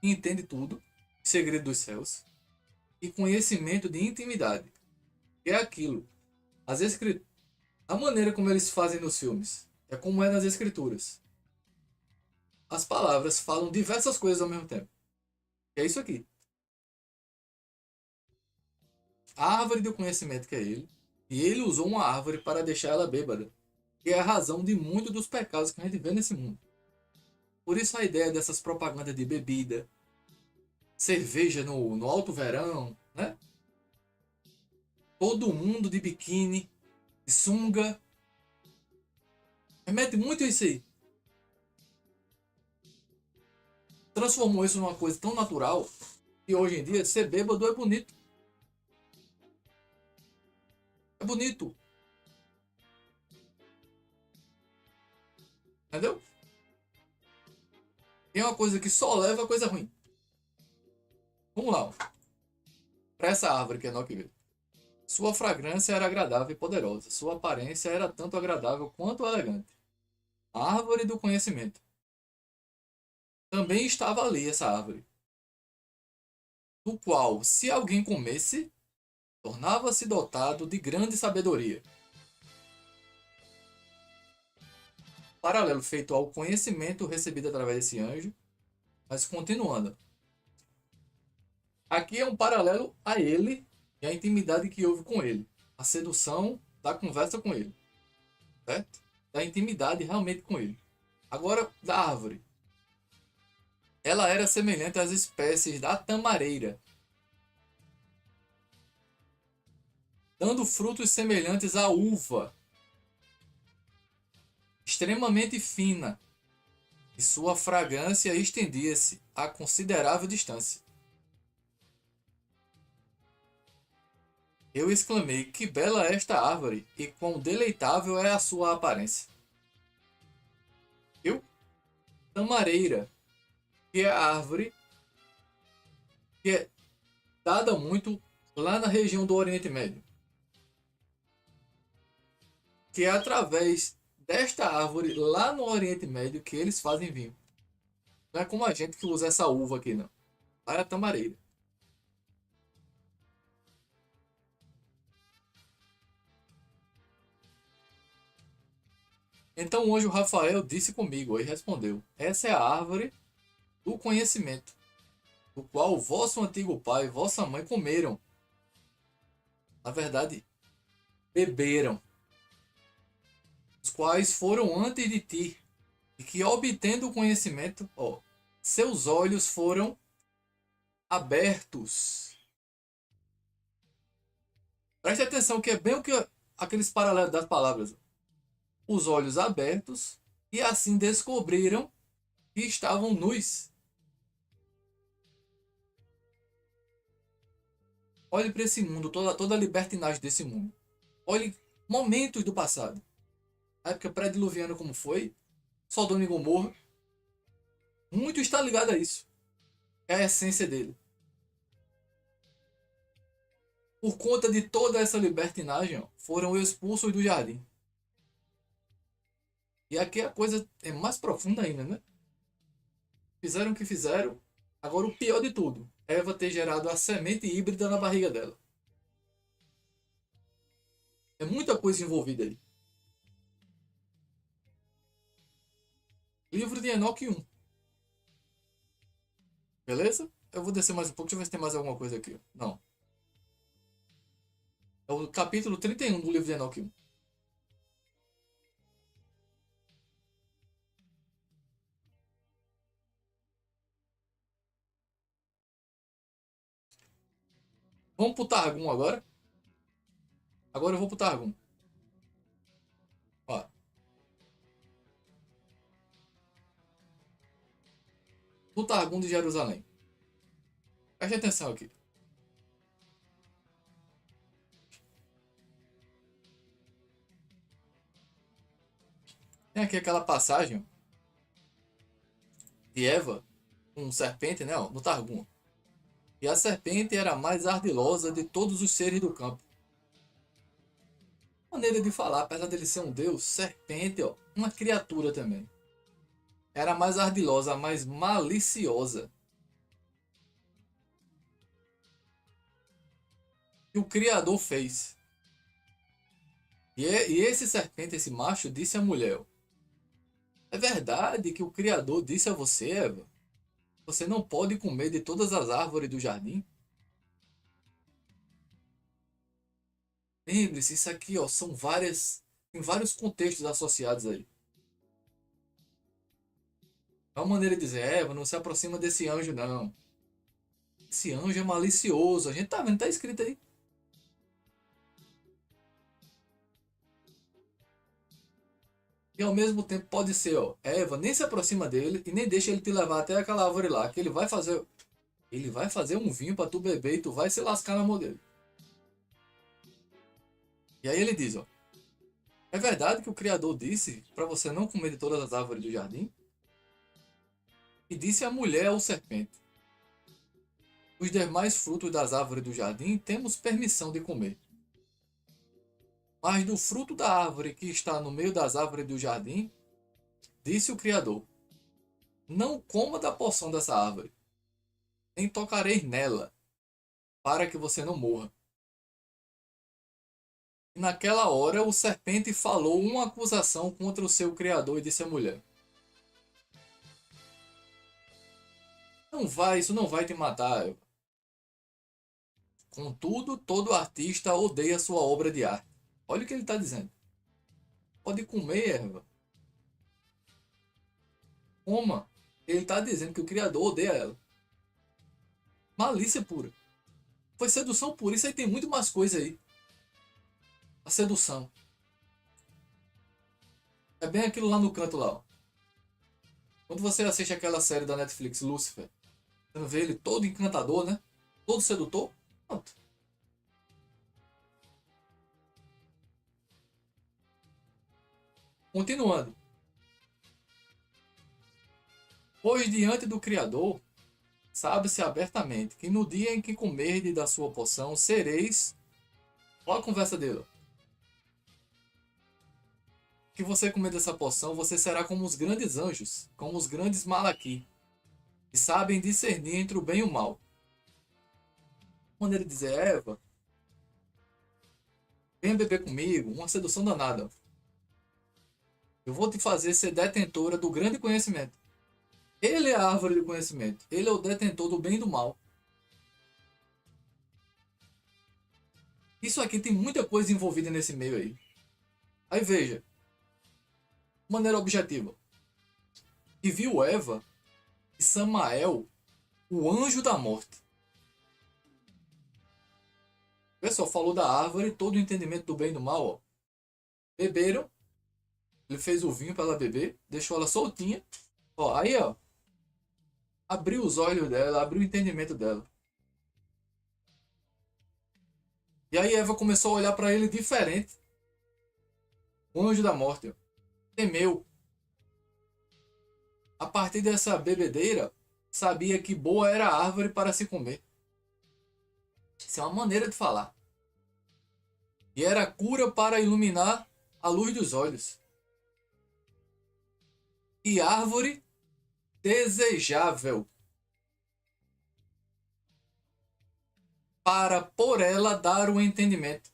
que entende tudo, segredo dos céus, e conhecimento de intimidade, que é aquilo. As escrituras, a maneira como eles fazem nos filmes, é como é nas escrituras. As palavras falam diversas coisas ao mesmo tempo. É isso aqui. A árvore do conhecimento que é ele. E ele usou uma árvore para deixar ela bêbada. Que é a razão de muitos dos pecados que a gente vê nesse mundo. Por isso a ideia dessas propagandas de bebida. Cerveja no alto verão, né? Todo mundo de biquíni, de sunga. Remete muito a isso aí. Transformou isso numa coisa tão natural que hoje em dia ser bêbado é bonito. É bonito. Entendeu? Tem uma coisa que só leva a coisa ruim. Vamos lá. Ó. Para essa árvore que Enoque viu. Sua fragrância era agradável e poderosa. Sua aparência era tanto agradável quanto elegante. A árvore do conhecimento. Também estava ali essa árvore. Do qual, se alguém comesse, tornava-se dotado de grande sabedoria. Paralelo feito ao conhecimento recebido através desse anjo. Mas continuando. Aqui é um paralelo a ele e a intimidade que houve com ele. A sedução da conversa com ele. Certo? Da intimidade realmente com ele. Agora, da árvore. Ela era semelhante às espécies da tamareira, dando frutos semelhantes à uva, extremamente fina, e sua fragrância estendia-se a considerável distância. Eu exclamei, que bela é esta árvore, e quão deleitável é a sua aparência. Eu? Tamareira, que é a árvore que é dada muito lá na região do Oriente Médio. Que é através desta árvore lá no Oriente Médio que eles fazem vinho. Não é como a gente que usa essa uva aqui, não. Lá é a tamareira. Então o anjo Rafael disse comigo e respondeu: essa é a árvore do conhecimento, do qual vosso antigo pai e vossa mãe comeram. Na verdade, beberam. Os quais foram antes de ti, e que obtendo o conhecimento, seus olhos foram abertos. Preste atenção que é bem o que aqueles paralelos das palavras. Os olhos abertos, e assim descobriram que estavam nus. Olhe para esse mundo, toda a libertinagem desse mundo. Olhe momentos do passado. A época pré-diluviana como foi. Sodoma e Gomorra. Muito está ligado a isso. É a essência dele. Por conta de toda essa libertinagem, foram expulsos do jardim. E aqui a coisa é mais profunda ainda, né? Fizeram o que fizeram. Agora o pior de tudo. Eva ter gerado a semente híbrida na barriga dela. É muita coisa envolvida aí. Livro de Enoque 1. Beleza? Eu vou descer mais um pouco. Deixa eu ver se tem mais alguma coisa aqui. Não. É o capítulo 31 do livro de Enoque 1. Vamos pro Targum agora. Agora eu vou pro Targum. Ó. No Targum de Jerusalém. Preste atenção aqui. Tem aqui aquela passagem de Eva com serpente, né? Ó, no Targum. E a serpente era a mais ardilosa de todos os seres do campo. Maneira de falar, apesar dele ser um deus, serpente, ó, uma criatura também. Era a mais ardilosa, a mais maliciosa. Que o Criador fez. E esse serpente, esse macho, disse à mulher: é verdade que o Criador disse a você, Eva, você não pode comer de todas as árvores do jardim? Lembre-se, isso aqui, ó, tem vários contextos associados aí. É uma maneira de dizer, Eva, não se aproxima desse anjo, não. Esse anjo é malicioso. A gente tá vendo, tá escrito aí. E ao mesmo tempo pode ser, ó, Eva, nem se aproxima dele e nem deixa ele te levar até aquela árvore lá, que ele vai fazer um vinho para tu beber e tu vai se lascar na mão dele. E aí ele diz, ó, É verdade que o Criador disse para você não comer de todas as árvores do jardim? E disse a mulher ao serpente: os demais frutos das árvores do jardim temos permissão de comer. Mas do fruto da árvore que está no meio das árvores do jardim, disse o Criador: não coma da porção dessa árvore, nem tocareis nela, para que você não morra. E naquela hora o serpente falou uma acusação contra o seu Criador e disse à mulher: isso não vai te matar, Eva. Contudo, todo artista odeia sua obra de arte. Olha o que ele está dizendo. Pode comer, Eva. Coma. Ele está dizendo que o Criador odeia ela. Malícia pura. Foi sedução pura. Isso aí tem muito mais coisa aí. A sedução. É bem aquilo lá no canto lá. Ó. Quando você assiste aquela série da Netflix, Lucifer, você não vê ele todo encantador, né? Todo sedutor. Pronto. Continuando. Pois diante do Criador, sabe-se abertamente que no dia em que comerdes da sua porção, sereis... Olha a conversa dele. Que você comer dessa porção, você será como os grandes anjos, como os grandes Malaqui, que sabem discernir entre o bem e o mal. Quando ele dizer, Eva, venha beber comigo, uma sedução danada. Eu vou te fazer ser detentora do grande conhecimento. Ele é a árvore do conhecimento. Ele é o detentor do bem e do mal. Isso aqui tem muita coisa envolvida nesse meio aí. Aí veja. De maneira objetiva. E viu Eva e Samael, o anjo da morte. O pessoal falou da árvore, todo o entendimento do bem e do mal. Ó. Beberam. Ele fez o vinho para ela beber. Deixou ela soltinha. Ó, aí, ó. Abriu os olhos dela, abriu o entendimento dela. E aí Eva começou a olhar para ele diferente. O anjo da morte, ó, temeu. A partir dessa bebedeira, sabia que boa era a árvore para se comer. Isso é uma maneira de falar. E era cura para iluminar a luz dos olhos. E árvore desejável para por ela dar o entendimento.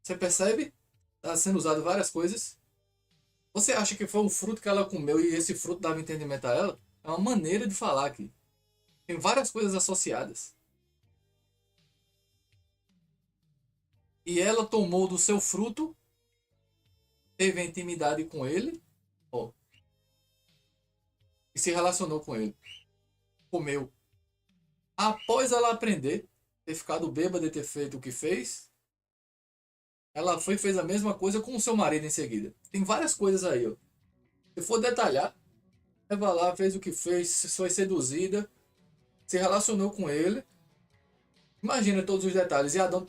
Você percebe? Está sendo usado várias coisas. Você acha que foi um fruto que ela comeu e esse fruto dava entendimento a ela? É uma maneira de falar aqui. Tem várias coisas associadas. E ela tomou do seu fruto, teve a intimidade com ele, ó, e se relacionou com ele. Comeu. Após ela aprender, ter ficado bêbada e ter feito o que fez, ela foi e fez a mesma coisa com o seu marido em seguida. Tem várias coisas aí, ó. Se for detalhar, Eva lá fez o que fez, foi seduzida, se relacionou com ele. Imagina todos os detalhes. E Adão,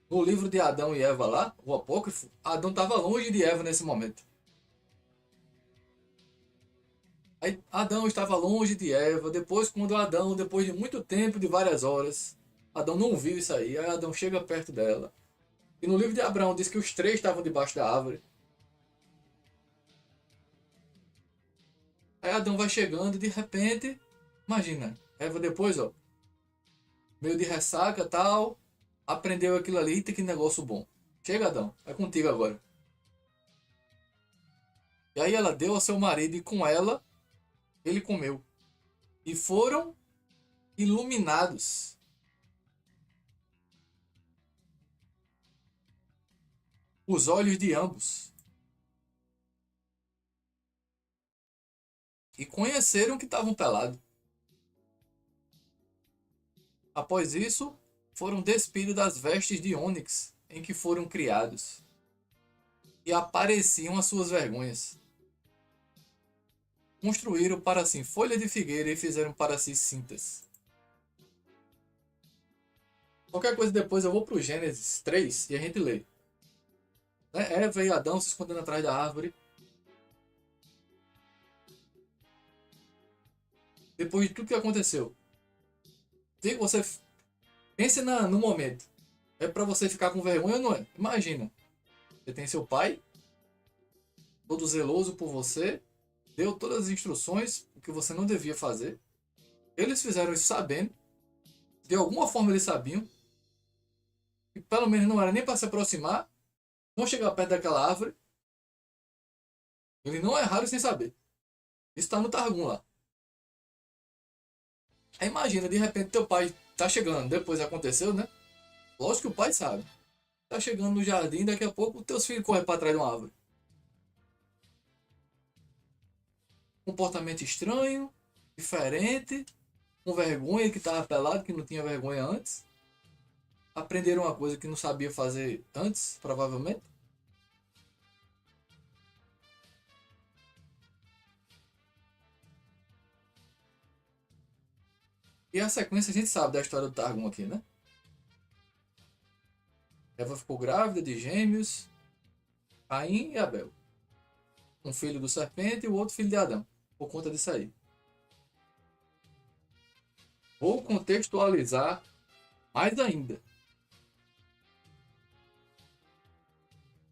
no livro de Adão e Eva lá, o apócrifo, Adão estava longe de Eva nesse momento. Aí Adão estava longe de Eva. Depois, quando Adão, depois de muito tempo, de várias horas, Adão não viu isso aí. Aí Adão chega perto dela. E no livro de Abraão diz que os três estavam debaixo da árvore. Aí Adão vai chegando e de repente, imagina, Eva depois, ó, meio de ressaca e tal, aprendeu aquilo ali, eita, que negócio bom. Chega, Adão, é contigo agora. E aí ela deu ao seu marido e com ela, ele comeu. E foram iluminados. Os olhos de ambos. E conheceram que estavam pelados. Após isso, foram despidos das vestes de ônix em que foram criados. E apareciam as suas vergonhas. Construíram para si folha de figueira e fizeram para si cintas. Qualquer coisa depois eu vou para o Gênesis 3 e a gente lê. Né? Eva e Adão se escondendo atrás da árvore. Depois de tudo que aconteceu. Você pense no momento. É para você ficar com vergonha ou não é? Imagina. Você tem seu pai, todo zeloso por você, deu todas as instruções, o que você não devia fazer. Eles fizeram isso sabendo. De alguma forma eles sabiam. E pelo menos não era nem para se aproximar. Não chegar perto daquela árvore. Eles não erraram sem saber. Isso está no Targum lá. Aí imagina, de repente teu pai tá chegando. Depois aconteceu, né? Lógico que o pai sabe. Tá chegando no jardim, daqui a pouco teus filhos correm para trás de uma árvore. Comportamento estranho, diferente, com vergonha que tava pelado, que não tinha vergonha antes. Aprenderam uma coisa que não sabia fazer antes, provavelmente. E a sequência a gente sabe da história do Targum aqui, né? Eva ficou grávida de gêmeos, Caim e Abel. Um filho do serpente e o outro filho de Adão. Por conta disso aí. Vou contextualizar mais ainda.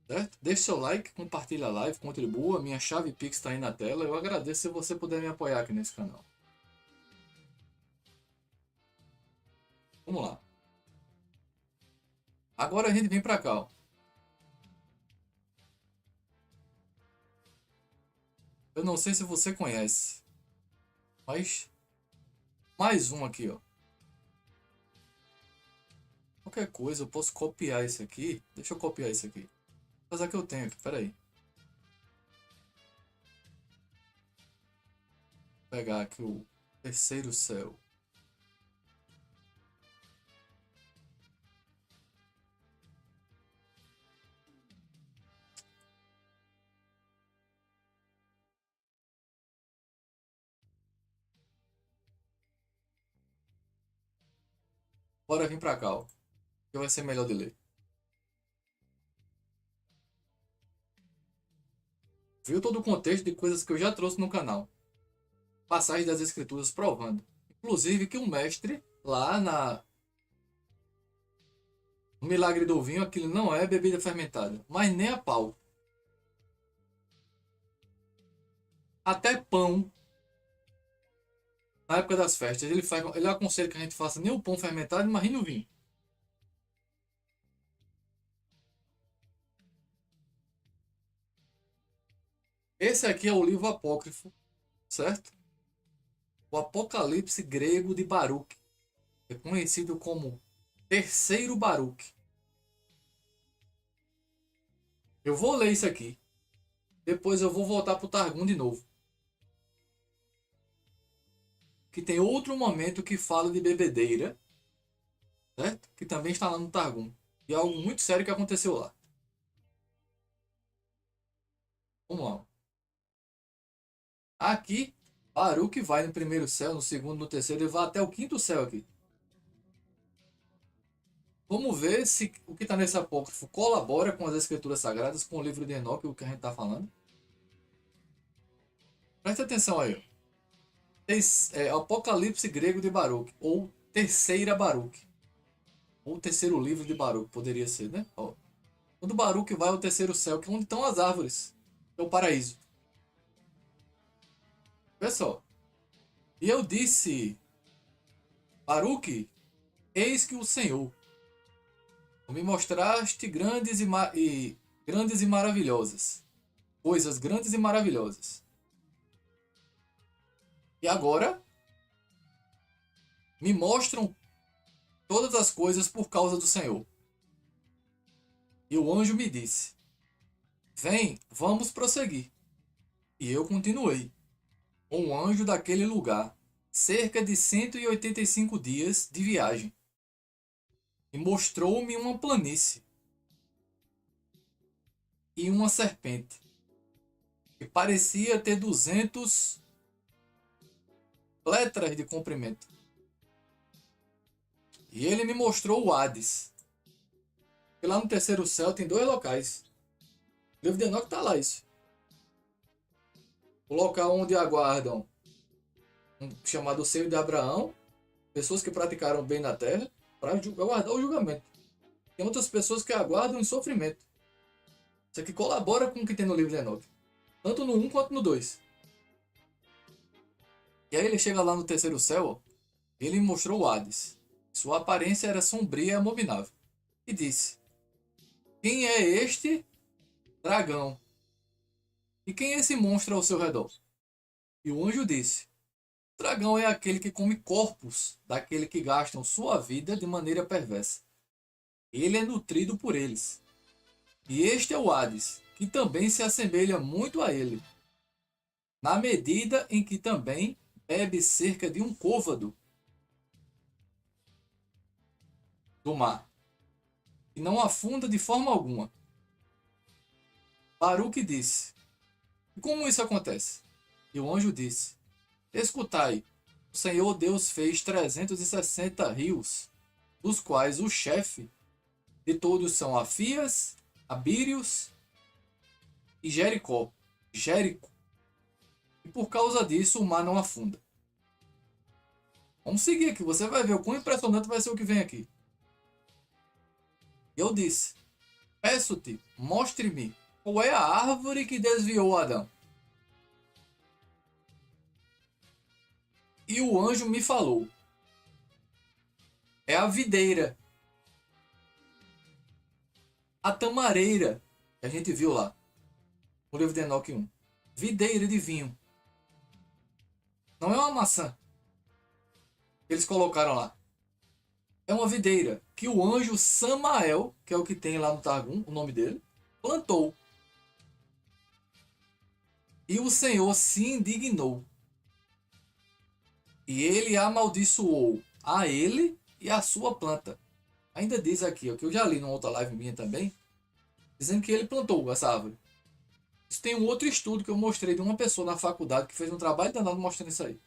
Certo? Deixe seu like, compartilhe a live, contribua. Minha chave Pix está aí na tela. Eu agradeço se você puder me apoiar aqui nesse canal. Vamos lá. Agora a gente vem para cá, ó. Eu não sei se você conhece, mas mais um aqui, ó. Qualquer coisa, eu posso copiar isso aqui. Deixa eu copiar isso aqui. Apesar que eu tenho aqui, peraí. Vou pegar aqui o terceiro céu. Bora vir pra cá, ó. Que vai ser melhor de ler. Viu todo o contexto de coisas que eu já trouxe no canal. Passagens das escrituras provando. Inclusive que o mestre lá no milagre do vinho, aquilo não é bebida fermentada. Mas nem a pau. Até pão. Na época das festas, ele aconselha que a gente faça nem o pão fermentado, imagine o vinho. Esse aqui é o livro apócrifo, certo? O Apocalipse grego de Baruque. É conhecido como Terceiro Baruque. Eu vou ler isso aqui. Depois eu vou voltar para o Targum de novo. Que tem outro momento que fala de bebedeira, certo? Que também está lá no Targum. E é algo muito sério que aconteceu lá. Vamos lá. Aqui, Baruque vai no primeiro céu, no segundo, no terceiro, e vai até o quinto céu aqui. Vamos ver se o que está nesse apócrifo colabora com as escrituras sagradas, com o livro de Enoque, o que a gente está falando. Presta atenção aí. Apocalipse grego de Baruque, ou Terceira Baruque. Ou terceiro livro de Baruque, poderia ser, né? Ó. Quando Baruque vai ao terceiro céu, que é onde estão as árvores. É o paraíso. Pessoal, e eu disse, Baruque, eis que o Senhor me mostraste grandes e maravilhosas, coisas grandes e maravilhosas. E agora me mostram todas as coisas por causa do Senhor. E o anjo me disse, vem, vamos prosseguir. E eu continuei. Um anjo daquele lugar, cerca de 185 dias de viagem, e mostrou-me uma planície e uma serpente, que parecia ter 200 letras de comprimento. E ele me mostrou o Hades. E lá no terceiro céu tem dois locais. livro de Enoque tá lá isso. O local onde aguardam um chamado seio de Abraão, pessoas que praticaram bem na terra, para aguardar o julgamento. Tem outras pessoas que aguardam em sofrimento. Isso aqui colabora com o que tem no livro de Enoque. Tanto no 1 quanto no 2. E aí ele chega lá no terceiro céu, ó, ele mostrou o Hades. Sua aparência era sombria e abominável. E disse: quem é este dragão? E quem é esse monstro ao seu redor? E o anjo disse: o dragão é aquele que come corpos daquele que gastam sua vida de maneira perversa. Ele é nutrido por eles. E este é o Hades, que também se assemelha muito a ele, na medida em que também bebe cerca de um côvado do mar, e não afunda de forma alguma. Baruque disse: e como isso acontece? E o anjo disse: escutai, o Senhor Deus fez 360 rios, dos quais o chefe de todos são Afias, Abírios e Jericó. Jérico. E por causa disso o mar não afunda. Vamos seguir aqui, você vai ver o quão impressionante vai ser o que vem aqui. Eu disse: peço-te, mostre-me qual é a árvore que desviou Adão. E o anjo me falou: é a videira, a tamareira, que a gente viu lá no livro de Enoque 1. Videira de vinho. Não é uma maçã que eles colocaram lá. É uma videira que o anjo Samael, que é o que tem lá no Targum, o nome dele, plantou. E o Senhor se indignou. E ele amaldiçoou a ele e a sua planta. Ainda diz aqui, ó, que eu já li numa outra live minha também, dizendo que ele plantou essa árvore. Isso tem um outro estudo que eu mostrei de uma pessoa na faculdade que fez um trabalho danado mostrando isso aí.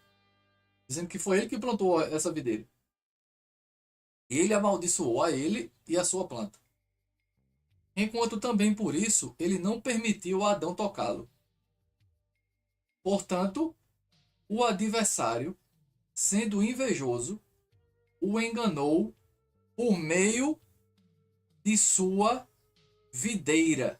Dizendo que foi ele que plantou essa videira. Ele amaldiçoou a ele e a sua planta. Enquanto também por isso ele não permitiu a Adão tocá-lo. Portanto, o adversário, sendo invejoso, o enganou por meio de sua videira.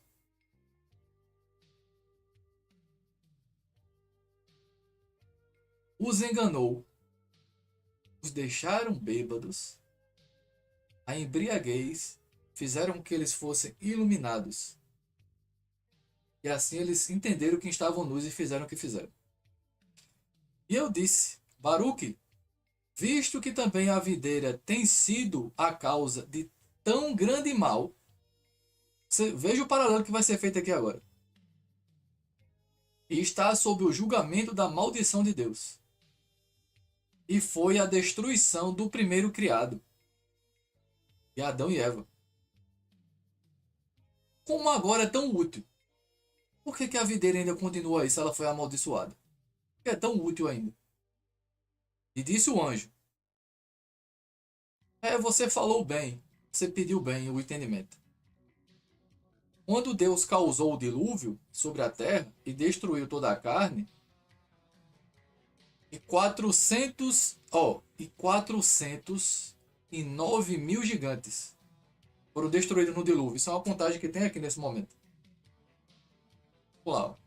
Os enganou, os deixaram bêbados, a embriaguez fizeram com que eles fossem iluminados. E assim eles entenderam que estavam nus e fizeram o que fizeram. E eu disse: Baruque, visto que também a videira tem sido a causa de tão grande mal, veja o paralelo que vai ser feito aqui agora. E está sob o julgamento da maldição de Deus. E foi a destruição do primeiro criado, e Adão e Eva. Como agora é tão útil? Por que a videira ainda continua aí se ela foi amaldiçoada? Por que é tão útil ainda? E disse o anjo: você falou bem, você pediu bem o entendimento. Quando Deus causou o dilúvio sobre a terra e destruiu toda a carne, e 409 mil gigantes foram destruídos no dilúvio. Isso é uma contagem que tem aqui nesse momento. Vamos lá.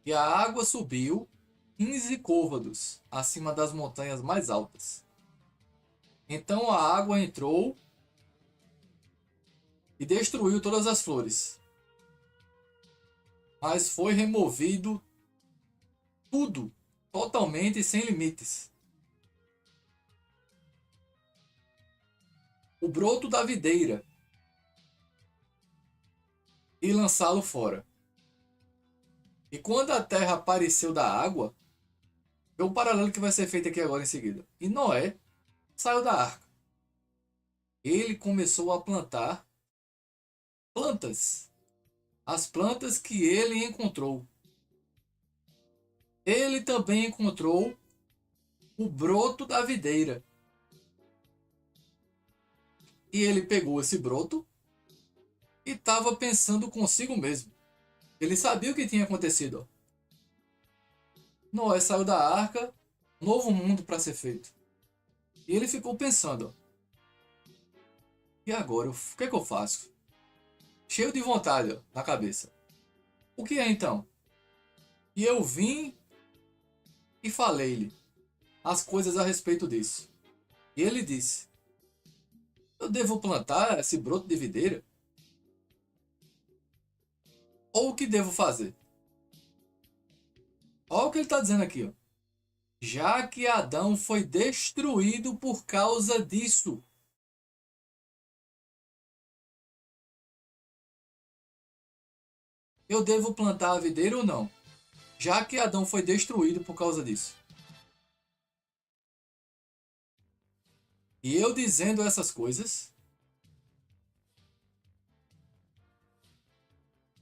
E a água subiu 15 côvados acima das montanhas mais altas. Então a água entrou e destruiu todas as flores. Mas foi removido tudo, totalmente e sem limites. O broto da videira e lançá-lo fora. E quando a terra apareceu da água, é o paralelo que vai ser feito aqui agora em seguida. E Noé saiu da arca. Ele começou a plantar plantas. As plantas que ele encontrou. Ele também encontrou o broto da videira. E ele pegou esse broto e estava pensando consigo mesmo. Ele sabia o que tinha acontecido. Noé saiu da arca, novo mundo para ser feito. E ele ficou pensando, e agora, o que é que eu faço? Cheio de vontade na cabeça. O que é então? E eu vim e falei-lhe as coisas a respeito disso. E ele disse, eu devo plantar esse broto de videira? Ou o que devo fazer? Olha o que ele está dizendo aqui. Ó. Já que Adão foi destruído por causa disso. Eu devo plantar a videira ou não? Já que Adão foi destruído por causa disso. E eu dizendo essas coisas.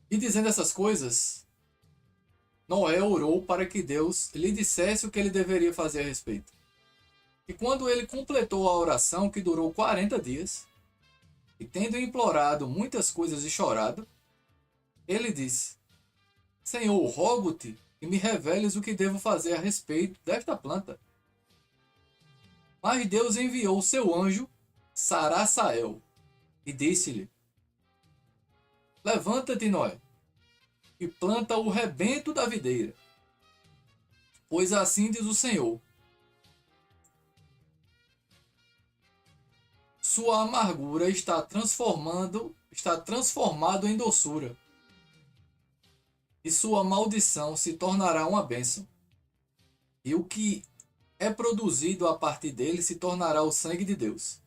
E dizendo essas coisas, Noé orou para que Deus lhe dissesse o que ele deveria fazer a respeito. E quando ele completou a oração, que durou 40 dias, e tendo implorado muitas coisas e chorado, ele disse, Senhor, rogo-te que me reveles o que devo fazer a respeito desta planta. Mas Deus enviou seu anjo, Sarasael, e disse-lhe, levanta-te, Noé, e planta o rebento da videira, pois assim diz o Senhor, sua amargura está transformado em doçura, e sua maldição se tornará uma bênção, e o que é produzido a partir dele se tornará o sangue de Deus.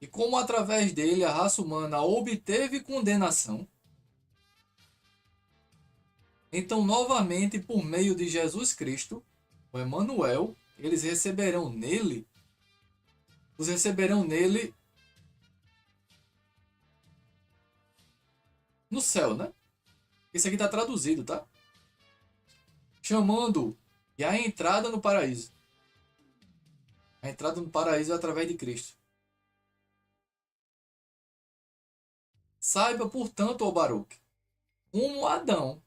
E como através dele a raça humana obteve condenação, então novamente por meio de Jesus Cristo, o Emanuel, os receberão nele no céu, né? Isso aqui está traduzido, tá? Chamando e a entrada no paraíso. A entrada no paraíso é através de Cristo. Saiba, portanto, ó Baruque, como Adão,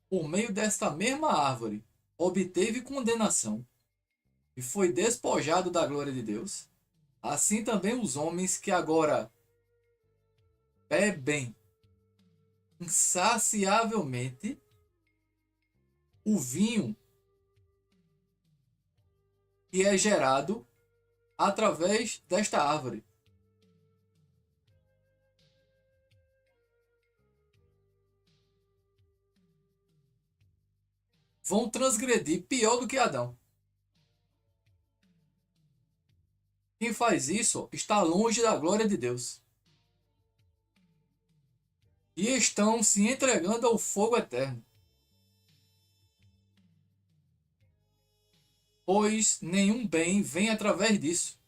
por meio desta mesma árvore, obteve condenação e foi despojado da glória de Deus, assim também os homens que agora bebem insaciavelmente o vinho que é gerado através desta árvore. Vão transgredir pior do que Adão. Quem faz isso está longe da glória de Deus. E estão se entregando ao fogo eterno. Pois nenhum bem vem através disso.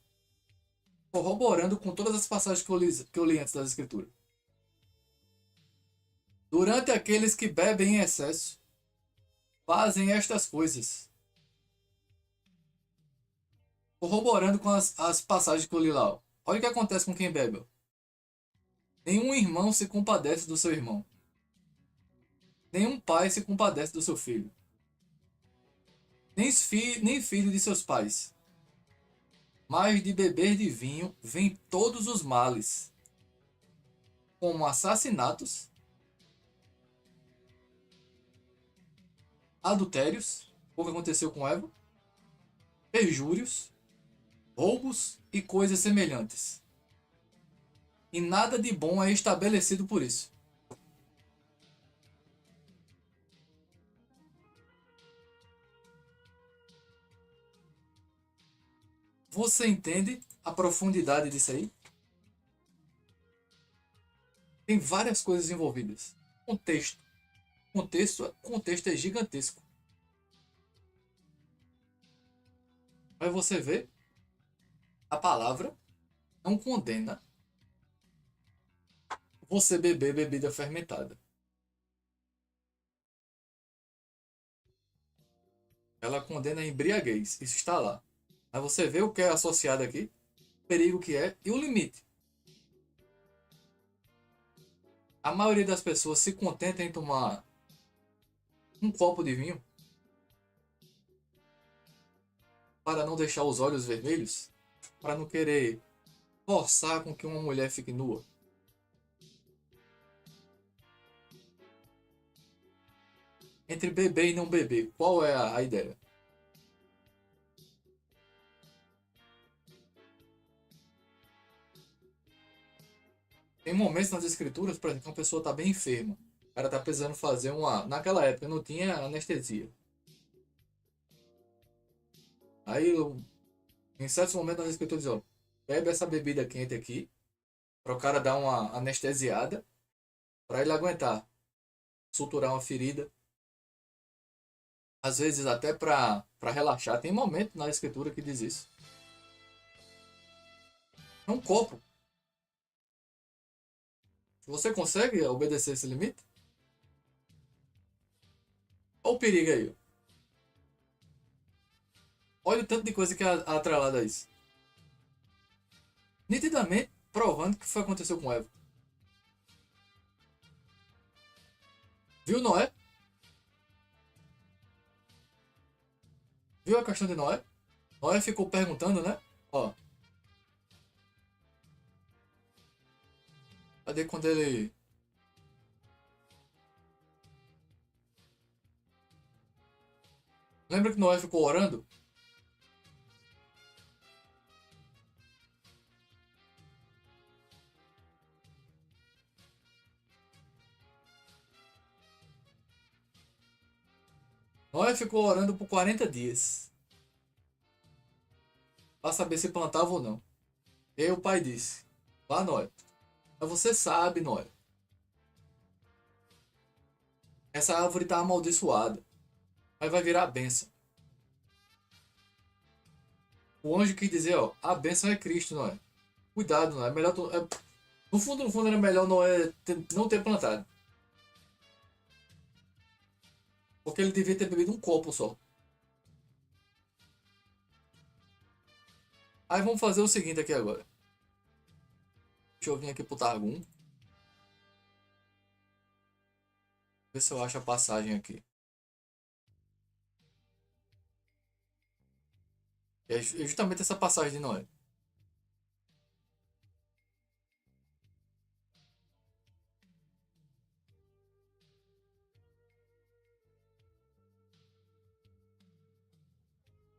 Corroborando com todas as passagens que eu li antes das Escrituras. Durante aqueles que bebem em excesso, fazem estas coisas. Corroborando com as passagens que eu li lá. Ó. Olha o que acontece com quem bebe. Ó. Nenhum irmão se compadece do seu irmão. Nenhum pai se compadece do seu filho. Nem filho de seus pais. Mas de beber de vinho vêm todos os males, como assassinatos, adultérios, o que aconteceu com Eva, perjúrios, roubos e coisas semelhantes. E nada de bom é estabelecido por isso. Você entende a profundidade disso aí? Tem várias coisas envolvidas. Contexto é gigantesco. Mas você vê, a palavra não condena você beber bebida fermentada. Ela condena a embriaguez. Isso está lá. Mas você vê o que é associado aqui, o perigo que é e o limite. A maioria das pessoas se contenta em tomar um copo de vinho para não deixar os olhos vermelhos, para não querer forçar com que uma mulher fique nua. Entre beber e não beber, qual é a ideia? Tem momentos nas escrituras, por exemplo, que uma pessoa está bem enferma. O cara está precisando fazer uma... Naquela época não tinha anestesia. Aí, em certos momentos nas escrituras diz, ó, bebe essa bebida quente aqui, para o cara dar uma anestesiada, para ele aguentar, suturar uma ferida. Às vezes até para relaxar. Tem momento na escritura que diz isso. É um copo. Você consegue obedecer esse limite? Olha o perigo aí. Ó. Olha o tanto de coisa que é atrelada a isso. Nitidamente provando que foi aconteceu com Eva. Viu Noé? Viu a questão de Noé? Noé ficou perguntando, né? Ó. Cadê quando ele... Lembra que Noé ficou orando? Noé ficou orando por 40 dias. Para saber se plantava ou não. E aí o pai disse: vá, Noé. Mas você sabe, Noé. Essa árvore está amaldiçoada. Mas vai virar a bênção. O anjo quis dizer, ó, a bênção é Cristo, Noé. Cuidado, Noé. É melhor tu, no fundo era melhor Noé não ter plantado. Porque ele devia ter bebido um copo só. Aí vamos fazer o seguinte aqui agora. Deixa eu vir aqui pro Targum. Ver se eu acho a passagem aqui. É justamente essa passagem de Noé.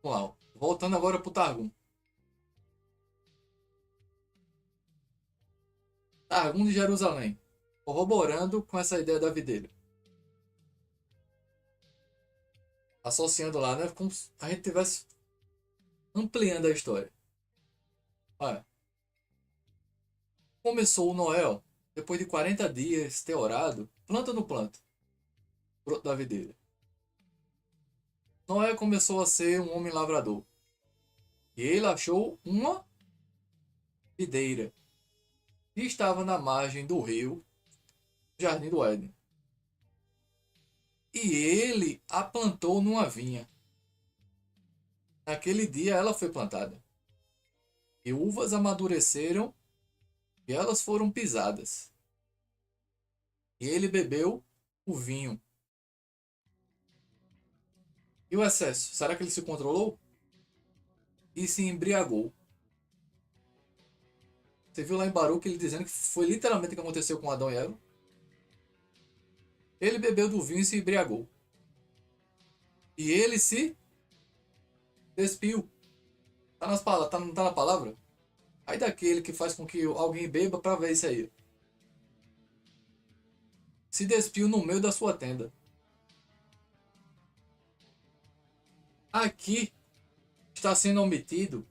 Vamos lá, ó. Voltando agora pro Targum. Targum de Jerusalém. Corroborando com essa ideia da videira. Associando lá, né? Como se a gente tivesse ampliando a história. Olha. Começou o Noé, depois de 40 dias ter orado, planta no planta. Broto da videira. Noé começou a ser um homem lavrador. E ele achou uma videira. E estava na margem do rio, Jardim do Éden. E ele a plantou numa vinha. Naquele dia ela foi plantada. E uvas amadureceram e elas foram pisadas. E ele bebeu o vinho. E o excesso? Será que ele se controlou? E se embriagou. Você viu lá em Baruque ele dizendo que foi literalmente o que aconteceu com Adão e Eva? Ele bebeu do vinho e se embriagou. E ele se despiu. Tá na palavra? Aí daquele que faz com que alguém beba para ver isso aí. Se despiu no meio da sua tenda. Aqui está sendo omitido,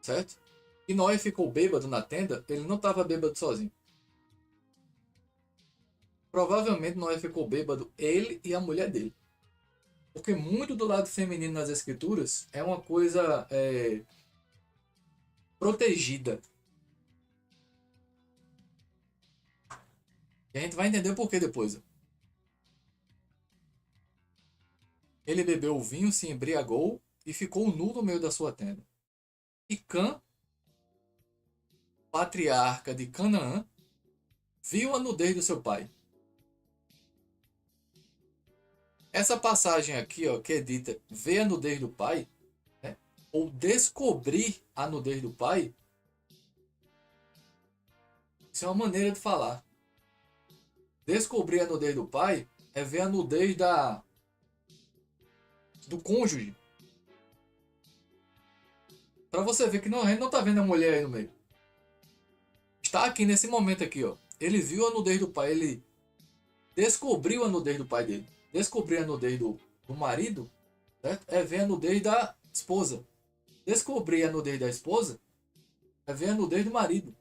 certo? E Noé ficou bêbado na tenda, ele não estava bêbado sozinho. Provavelmente Noé ficou bêbado, ele e a mulher dele. Porque muito do lado feminino nas escrituras é uma coisa protegida. E a gente vai entender o porquê depois. Ele bebeu o vinho, se embriagou e ficou nu no meio da sua tenda. E Cã, patriarca de Canaã, viu a nudez do seu pai. Essa passagem aqui, ó, que é dita ver a nudez do pai, né, ou descobrir a nudez do pai, isso é uma maneira de falar. Descobrir a nudez do pai é ver a nudez do cônjuge. Para você ver que não, a gente não tá vendo a mulher aí no meio. Está aqui nesse momento aqui, ó. Ele viu a nudez do pai, ele descobriu a nudez do pai dele. Descobrir a nudez do marido, certo? É ver a nudez da esposa. Descobrir a nudez da esposa é ver a nudez do marido.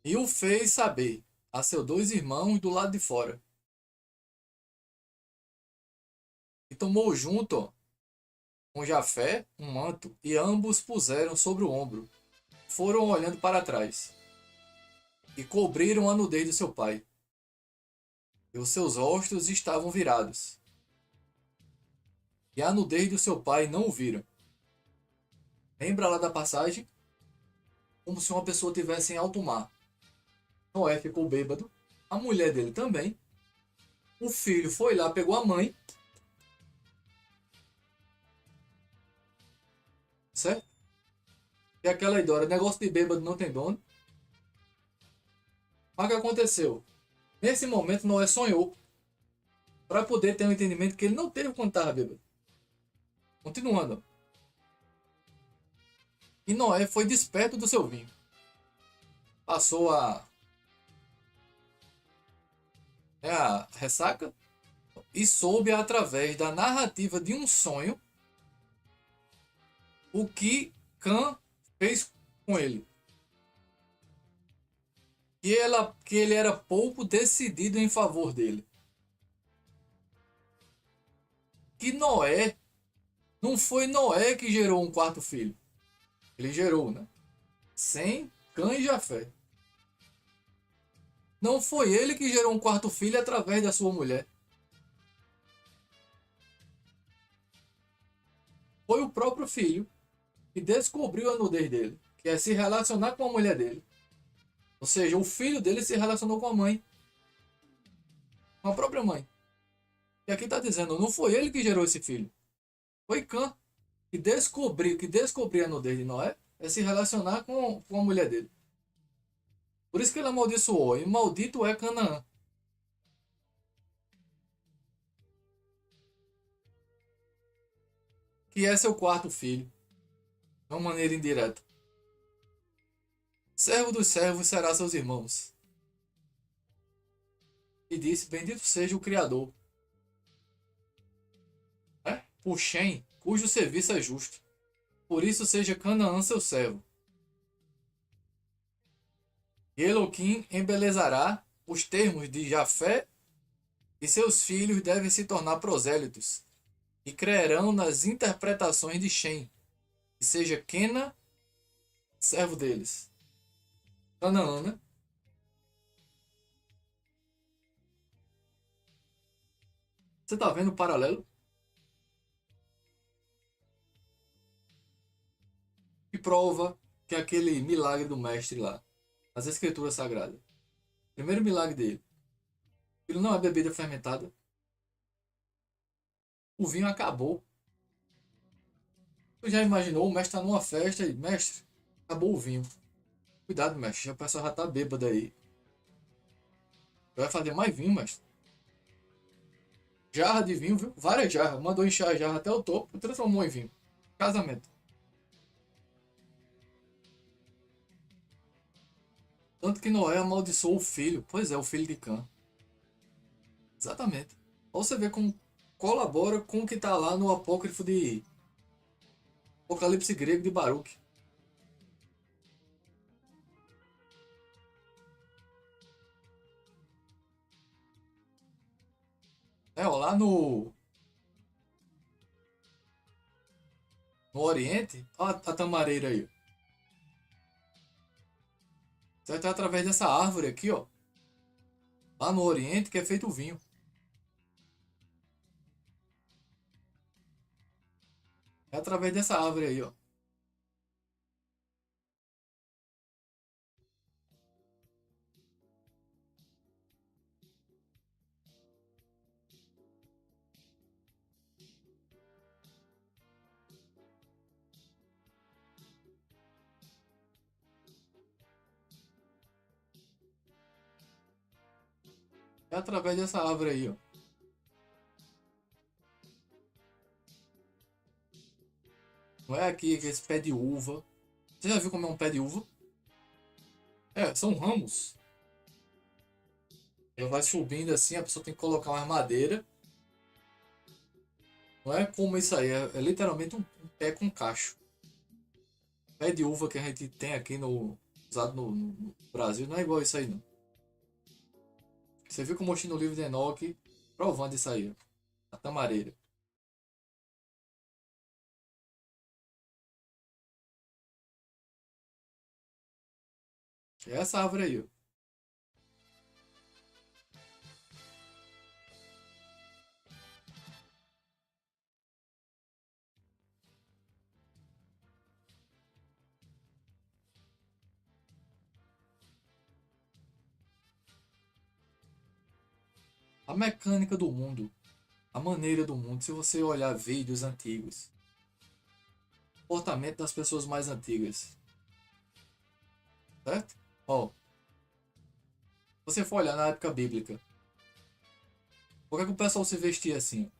E o fez saber a seus 2 irmãos do lado de fora. E tomou junto, ó, com Jafé um manto, e ambos puseram sobre o ombro. Foram olhando para trás. E cobriram a nudez de seu pai. E os seus rostos estavam virados. E a nudez do seu pai não o viram. Lembra lá da passagem? Como se uma pessoa estivesse em alto mar. Noé ficou bêbado. A mulher dele também. O filho foi lá, pegou a mãe. Certo? E aquela história, negócio de bêbado não tem dono. Mas o que aconteceu? Nesse momento, Noé sonhou. Para poder ter um entendimento que ele não teve quando estava bêbado. Continuando. E Noé foi desperto do seu vinho. Passou a ressaca e soube através da narrativa de um sonho o que Cã fez com ele. Que ele era pouco decidido em favor dele. Que Noé, não foi Noé que gerou um quarto filho. Ele gerou, né? Sem, Cã e Jafé. Não foi ele que gerou um quarto filho através da sua mulher. Foi o próprio filho que descobriu a nudez dele, que é se relacionar com a mulher dele. Ou seja, o filho dele se relacionou com a mãe. Com a própria mãe. E aqui está dizendo, não foi ele que gerou esse filho. Foi Cã que descobriu a nudez de Noé é se relacionar com a mulher dele. Por isso que ele amaldiçoou. E maldito é Canaã. Que é seu quarto filho. De uma maneira indireta. Servo dos servos será seus irmãos. E disse, bendito seja o Criador. Por Shem, cujo serviço é justo. Por isso seja Canaã seu servo. E Eloquim embelezará os termos de Jafé, e seus filhos devem se tornar prosélitos, e crerão nas interpretações de Shem, e seja Quena, servo deles. Canaã, né? Você está vendo o paralelo? Que prova que aquele milagre do mestre lá, as escrituras sagradas, primeiro milagre dele, ele não é bebida fermentada. O vinho acabou. Tu já imaginou? O mestre está numa festa e, mestre, acabou o vinho. Cuidado, mestre, o pessoal já está bêbado aí. Vai fazer mais vinho, mestre. Jarra de vinho, viu? Várias jarras. Mandou encher a jarra até o topo e transformou em vinho. Casamento. Tanto que Noé amaldiçoou o filho. Pois é, o filho de Cã. Exatamente. Ou você vê como colabora com o que está lá no apócrifo de Apocalipse grego de Baruque. Ó, lá no Oriente, ó, a tamareira aí. Certo? É através dessa árvore aqui, ó. Lá no Oriente que é feito o vinho. É através dessa árvore aí, ó. É através dessa árvore aí, ó. Não é aqui esse pé de uva. Você já viu como é um pé de uva? É, são ramos. Ela vai subindo assim, a pessoa tem que colocar uma madeira. Não é como isso aí, é literalmente um pé com cacho. Pé de uva que a gente tem aqui no usado no Brasil não é igual isso aí não. Você viu que eu mostrei no livro de Enoque provando isso aí, ó. A tamareira. É essa árvore aí, ó. A mecânica do mundo, a maneira do mundo, se você olhar vídeos antigos, o comportamento das pessoas mais antigas, certo? Ó, se você for olhar na época bíblica, por que o pessoal se vestia assim?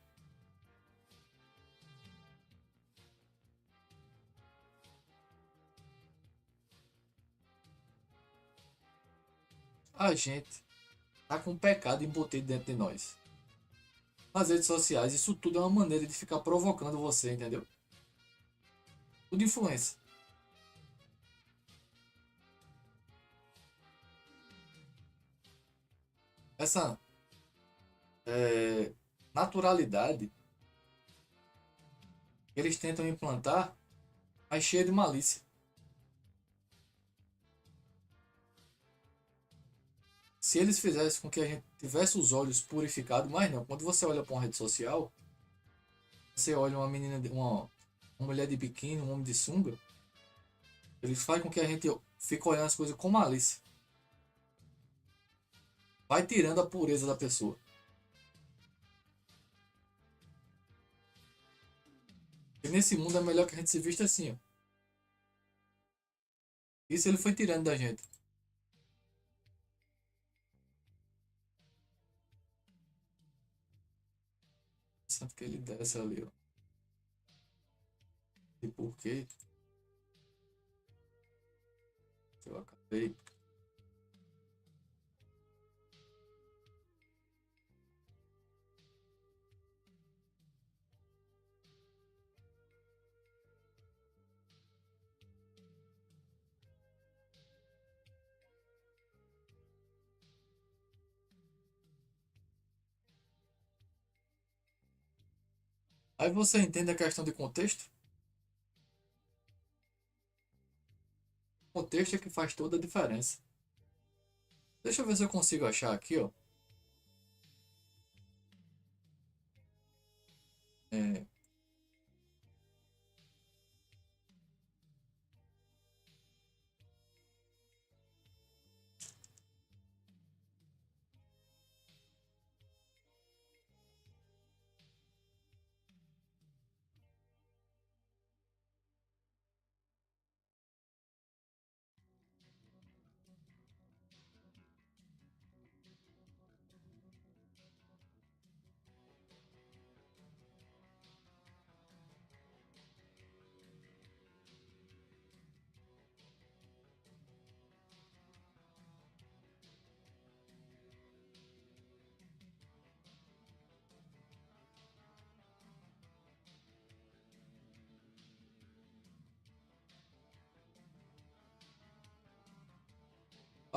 A gente tá com um pecado embutido dentro de nós. Nas redes sociais, isso tudo é uma maneira de ficar provocando você, entendeu? Tudo influência. Essa naturalidade que eles tentam implantar, mas cheia de malícia. Se eles fizessem com que a gente tivesse os olhos purificados, mas não. Quando você olha para uma rede social, você olha uma menina, uma mulher de biquíni, um homem de sunga, eles fazem com que a gente fique olhando as coisas com malícia. Vai tirando a pureza da pessoa. E nesse mundo é melhor que a gente se vista assim, ó. Isso ele foi tirando da gente. Sabe que ele desce ali, ó. E por quê? Eu acabei. Aí você entende a questão de contexto? O contexto é que faz toda a diferença. Deixa eu ver se eu consigo achar aqui, ó. É,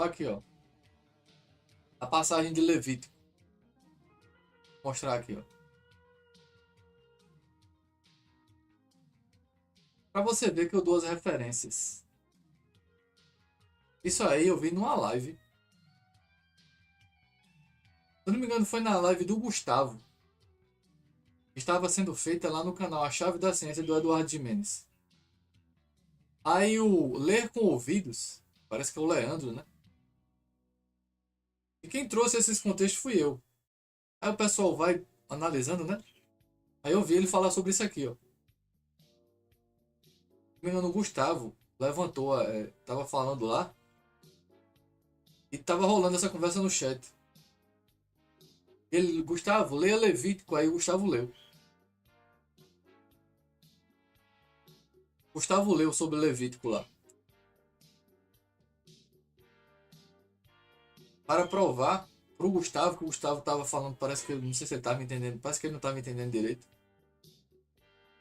aqui, ó. A passagem de Levítico. Vou mostrar aqui, ó. Pra você ver que eu dou as referências. Isso aí eu vi numa live. Se eu não me engano, foi na live do Gustavo. Estava sendo feita lá no canal A Chave da Ciência do Eduardo Jimenez. Aí o Ler com Ouvidos, parece que é o Leandro, né? E quem trouxe esses contextos fui eu. Aí o pessoal vai analisando, né? Aí eu vi ele falar sobre isso aqui, ó. O menino Gustavo levantou, tava falando lá. E tava rolando essa conversa no chat. Ele, Gustavo, leia Levítico, aí o Gustavo leu. Gustavo leu sobre Levítico lá. Para provar pro Gustavo, que o Gustavo tava falando, parece que, não sei se ele tava entendendo, parece que ele não tava entendendo direito.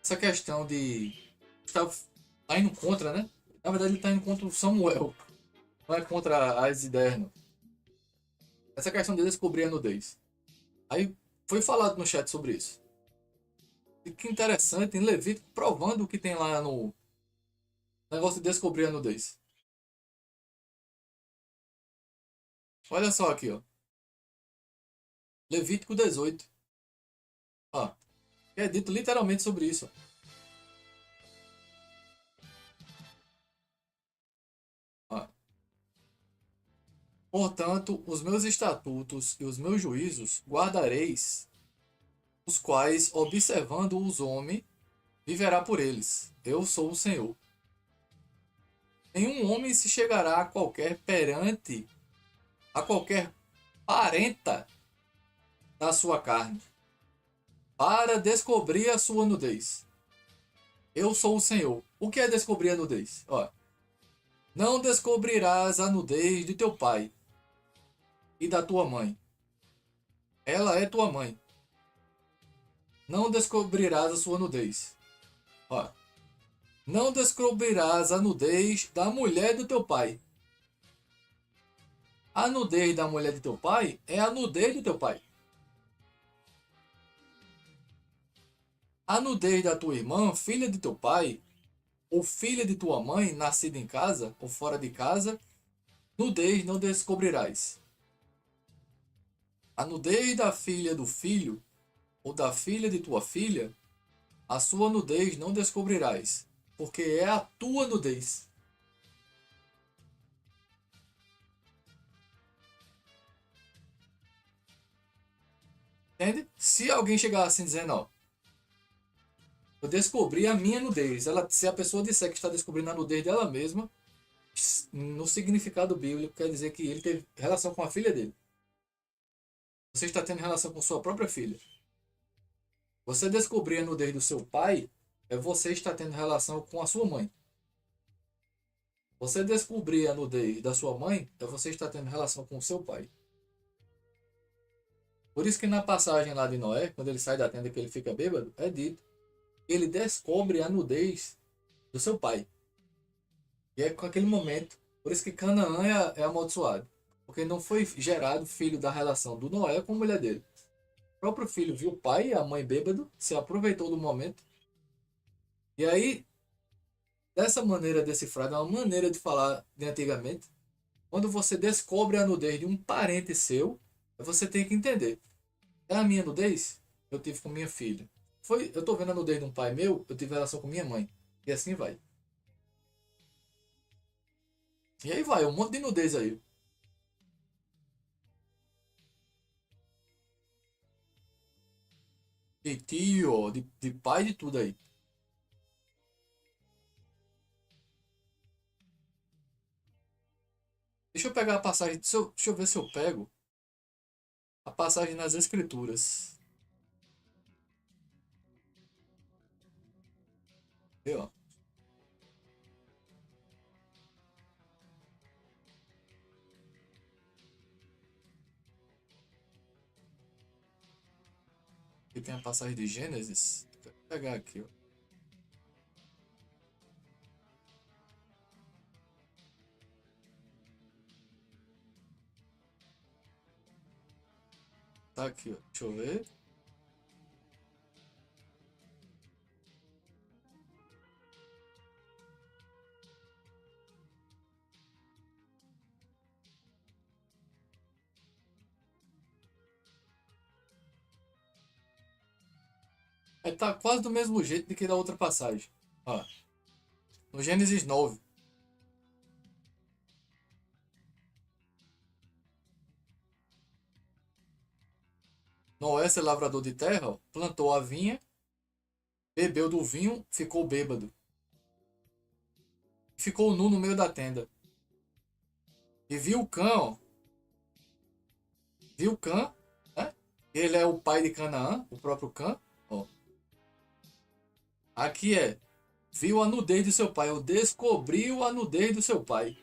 Essa questão de Gustavo tá indo contra, né? Na verdade ele tá indo contra o Samuel, não é contra as ideias, não. Essa questão de descobrir a nudez. Aí foi falado no chat sobre isso. E que interessante, em Levítico, provando o que tem lá no negócio de descobrir a nudez. Olha só aqui, ó. Levítico 18. Ó, é dito literalmente sobre isso. Ó. Portanto, os meus estatutos e os meus juízos guardareis, os quais, observando os homens, viverá por eles. Eu sou o Senhor. Nenhum homem se chegará a qualquer perante, a qualquer parenta da sua carne, para descobrir a sua nudez. Eu sou o Senhor. O que é descobrir a nudez? Ó, não descobrirás a nudez de teu pai e da tua mãe. Ela é tua mãe. Não descobrirás a sua nudez. Ó, não descobrirás a nudez da mulher do teu pai. A nudez da mulher de teu pai é a nudez do teu pai. A nudez da tua irmã, filha de teu pai, ou filha de tua mãe, nascida em casa ou fora de casa, nudez não descobrirás. A nudez da filha do filho, ou da filha de tua filha, a sua nudez não descobrirás, porque é a tua nudez. Entende? Se alguém chegar assim dizendo, ó, eu descobri a minha nudez. Ela, se a pessoa disser que está descobrindo a nudez dela mesma, no significado bíblico, quer dizer que ele teve relação com a filha dele. Você está tendo relação com sua própria filha. Você descobrir a nudez do seu pai, é você estar tendo relação com a sua mãe. Você descobrir a nudez da sua mãe, é você estar tendo relação com o seu pai. Por isso que na passagem lá de Noé, quando ele sai da tenda que ele fica bêbado, é dito ele descobre a nudez do seu pai. E é com aquele momento. Por isso que Canaã é amaldiçoado. Porque não foi gerado filho da relação do Noé com a mulher dele. O próprio filho viu o pai e a mãe bêbado, se aproveitou do momento. E aí, dessa maneira decifrada, é uma maneira de falar de antigamente. Quando você descobre a nudez de um parente seu, você tem que entender. É a minha nudez? Eu tive com minha filha. Eu tô vendo a nudez de um pai meu, eu tive relação com minha mãe. E assim vai. E aí vai, um monte de nudez aí. De tio, de pai, de tudo aí. Deixa eu pegar a passagem, deixa eu ver se eu pego a passagem nas escrituras. Aqui, ó. Aqui tem a passagem de Gênesis. Vou pegar aqui, ó. Tá aqui, ó. Deixa eu ver. Tá quase do mesmo jeito de que da outra passagem. Ó. No Gênesis 9. Noé, ser lavrador de terra, ó, plantou a vinha, bebeu do vinho, ficou bêbado. Ficou nu no meio da tenda. E viu o cão, ó. Viu o cão, né? Ele é o pai de Canaã, o próprio Cã. Ó. Aqui é, viu a nudez do seu pai, ou descobriu a nudez do seu pai.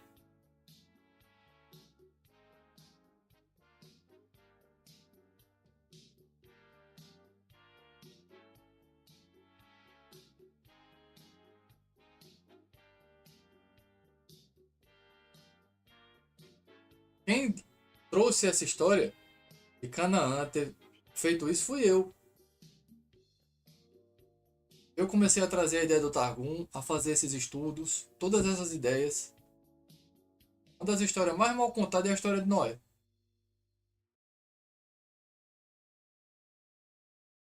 Quem trouxe essa história de Canaã ter feito isso fui eu. Eu comecei a trazer a ideia do Targum, a fazer esses estudos, todas essas ideias. Uma das histórias mais mal contadas é a história de Noé.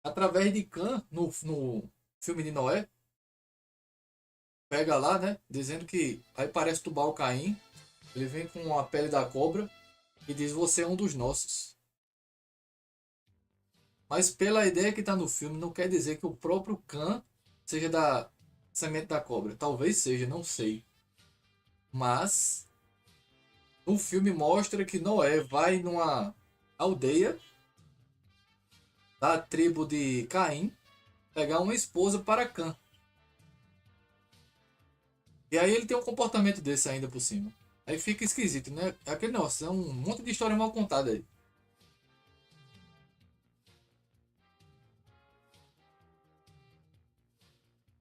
Através de Cã, no filme de Noé, pega lá, né, dizendo que aí parece Tubal Caim, ele vem com a pele da cobra e diz: você é um dos nossos. Mas pela ideia que está no filme, não quer dizer que o próprio Cã seja da semente da cobra. Talvez seja, não sei. Mas no filme mostra que Noé vai numa aldeia da tribo de Caim pegar uma esposa para Cã. E aí ele tem um comportamento desse ainda por cima. Aí fica esquisito, né? Aquele negócio, é um monte de história mal contada aí.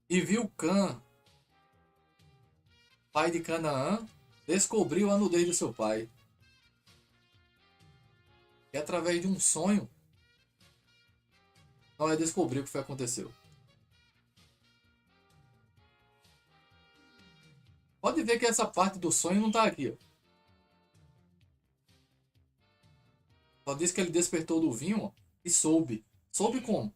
E viu Cã, pai de Canaã, descobriu a nudez do seu pai. E através de um sonho, Noé descobriu o que foi que aconteceu. Pode ver que essa parte do sonho não está aqui. Ó. Só diz que ele despertou do vinho, ó, e soube. Soube como?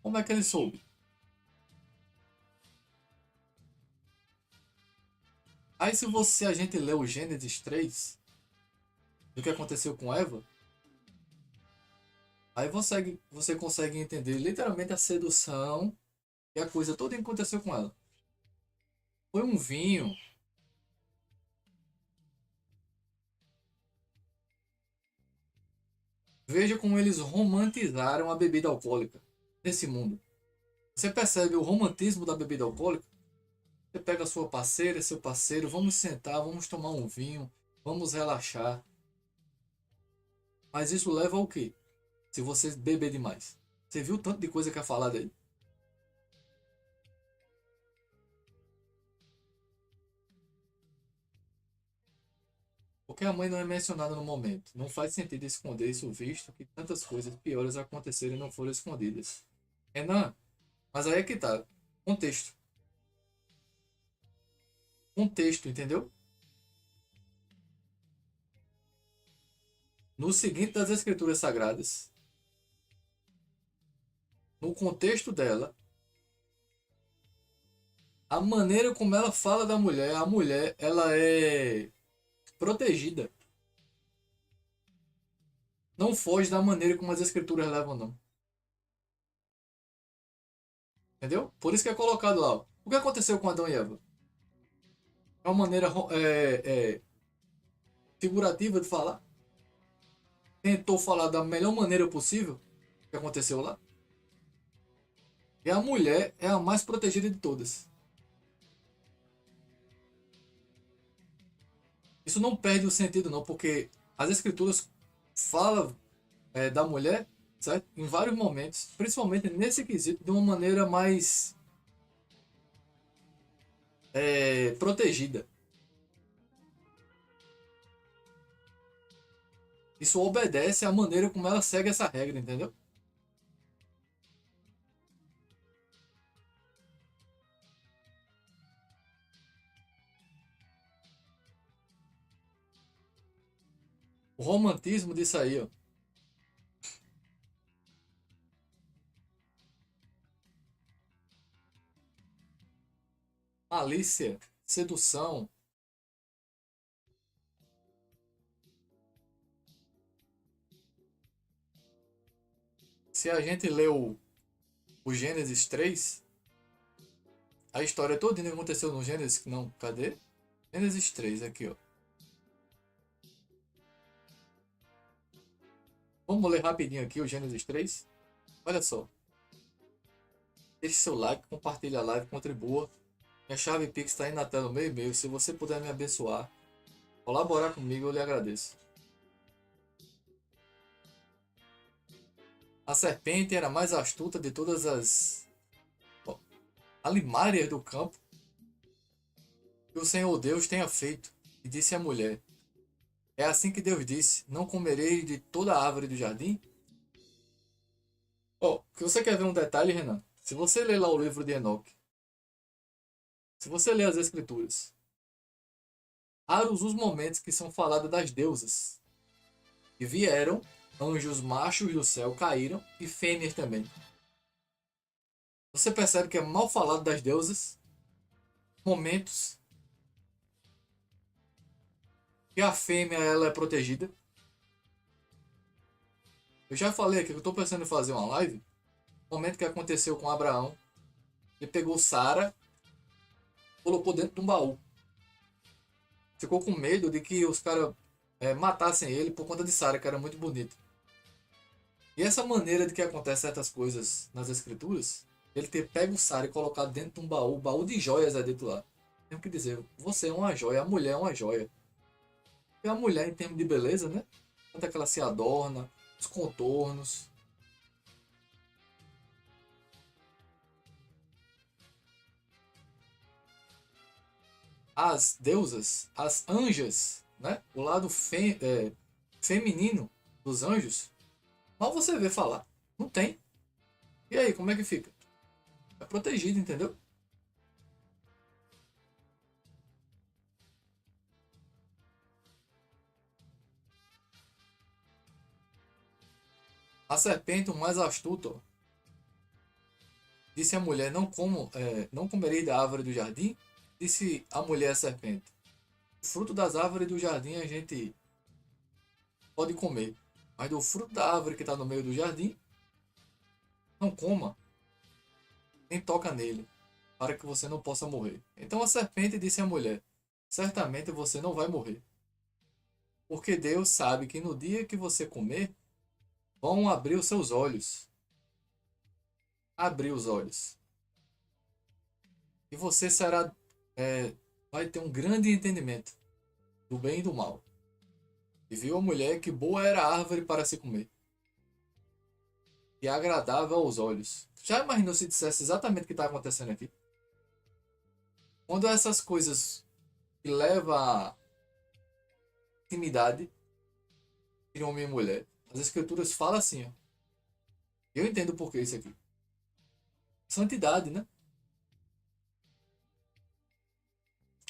Como é que ele soube? Aí se a gente ler o Gênesis 3, do que aconteceu com Eva, aí você consegue entender literalmente a sedução e a coisa toda que aconteceu com ela. Foi um vinho. Veja como eles romantizaram a bebida alcoólica nesse mundo. Você percebe o romantismo da bebida alcoólica? Você pega a sua parceira, seu parceiro, vamos sentar, vamos tomar um vinho, vamos relaxar. Mas isso leva ao quê? Se você beber demais. Você viu o tanto de coisa que é falada aí? Porque a mãe não é mencionada no momento. Não faz sentido esconder isso, visto que tantas coisas piores aconteceram e não foram escondidas. Renan, mas aí é que tá. Contexto. Contexto, entendeu? No seguinte das Escrituras Sagradas, no contexto dela, a maneira como ela fala da mulher, a mulher, ela é protegida. Não foge da maneira como as Escrituras levam, não. Entendeu? Por isso que é colocado lá. Ó. O que aconteceu com Adão e Eva? É uma maneira figurativa de falar. Tentou falar da melhor maneira possível o que aconteceu lá. E a mulher é a mais protegida de todas. Isso não perde o sentido, não, porque as escrituras falam da mulher, certo? Em vários momentos, principalmente nesse quesito, de uma maneira mais protegida. Isso obedece à maneira como ela segue essa regra, entendeu? O romantismo disso aí, ó. Malícia, sedução. se a gente lê o Gênesis 3, a história toda que aconteceu no Gênesis, não, cadê? Gênesis 3, aqui, ó. Vamos ler rapidinho aqui o Gênesis 3. Olha só. Deixe seu like, compartilhe a live, contribua. Minha chave Pix está aí na tela, no meu e-mail. Se você puder me abençoar, colaborar comigo, eu lhe agradeço. A serpente era a mais astuta de todas as alimárias do campo que o Senhor Deus tenha feito. E disse à mulher: é assim que Deus disse: não comereis de toda a árvore do jardim? Que você quer ver um detalhe, Renan? Se você ler lá o livro de Enoque, se você ler as escrituras, raros os momentos que são falados das deusas. E vieram, anjos machos do céu caíram, e fêmeas também. Você percebe que é mal falado das deusas, momentos que a fêmea ela é protegida. Eu já falei aqui que eu estou pensando em fazer uma live. Momento que aconteceu com Abraão. Ele pegou Sara, colocou dentro de um baú. Ficou com medo de que os caras matassem ele por conta de Sara, que era muito bonita. E essa maneira de que acontece certas coisas nas escrituras, ele ter pego Sara e colocado dentro de um baú de joias é dentro lá. Tem que dizer, você é uma joia, a mulher é uma joia. E a mulher, em termos de beleza, né? Tanto é que ela se adorna, os contornos. As deusas, as anjas, né? O lado feminino dos anjos, mal você vê falar. Não tem. E aí, como é que fica? É protegido, entendeu? A serpente, o mais astuto, disse a mulher: não comerei da árvore do jardim? Disse a mulher à serpente: o fruto das árvores do jardim a gente pode comer, mas do fruto da árvore que está no meio do jardim, não coma, nem toca nele, para que você não possa morrer. Então a serpente disse à mulher: certamente você não vai morrer, porque Deus sabe que no dia que você comer, vão abrir os seus olhos. Abrir os olhos. E você vai ter um grande entendimento do bem e do mal. E viu a mulher que boa era a árvore para se comer, e agradável aos olhos. Já imaginou se dissesse exatamente o que está acontecendo aqui? Quando essas coisas que levam à intimidade entre homem e mulher, as escrituras falam assim, ó. Eu entendo por que isso aqui. Santidade, né?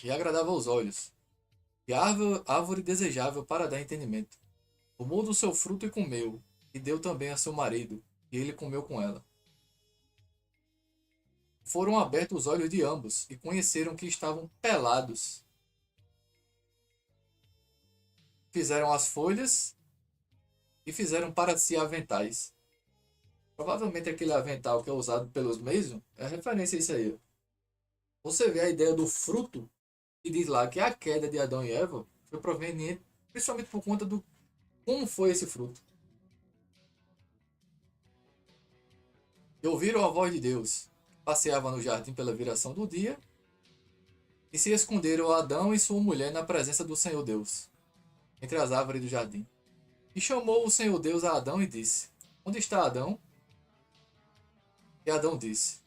E agradável aos olhos. E árvore desejável para dar entendimento. Tomou do seu fruto e comeu, e deu também a seu marido, e ele comeu com ela. Foram abertos os olhos de ambos, e conheceram que estavam pelados. Fizeram as folhas e fizeram para si aventais. Provavelmente aquele avental que é usado pelos Mason é referência a isso aí. Você vê a ideia do fruto e diz lá que a queda de Adão e Eva foi proveniente principalmente por conta do como foi esse fruto. E ouviram a voz de Deus, que passeava no jardim pela viração do dia, e se esconderam Adão e sua mulher na presença do Senhor Deus, entre as árvores do jardim. E chamou o Senhor Deus a Adão e disse: onde está Adão? E Adão disse: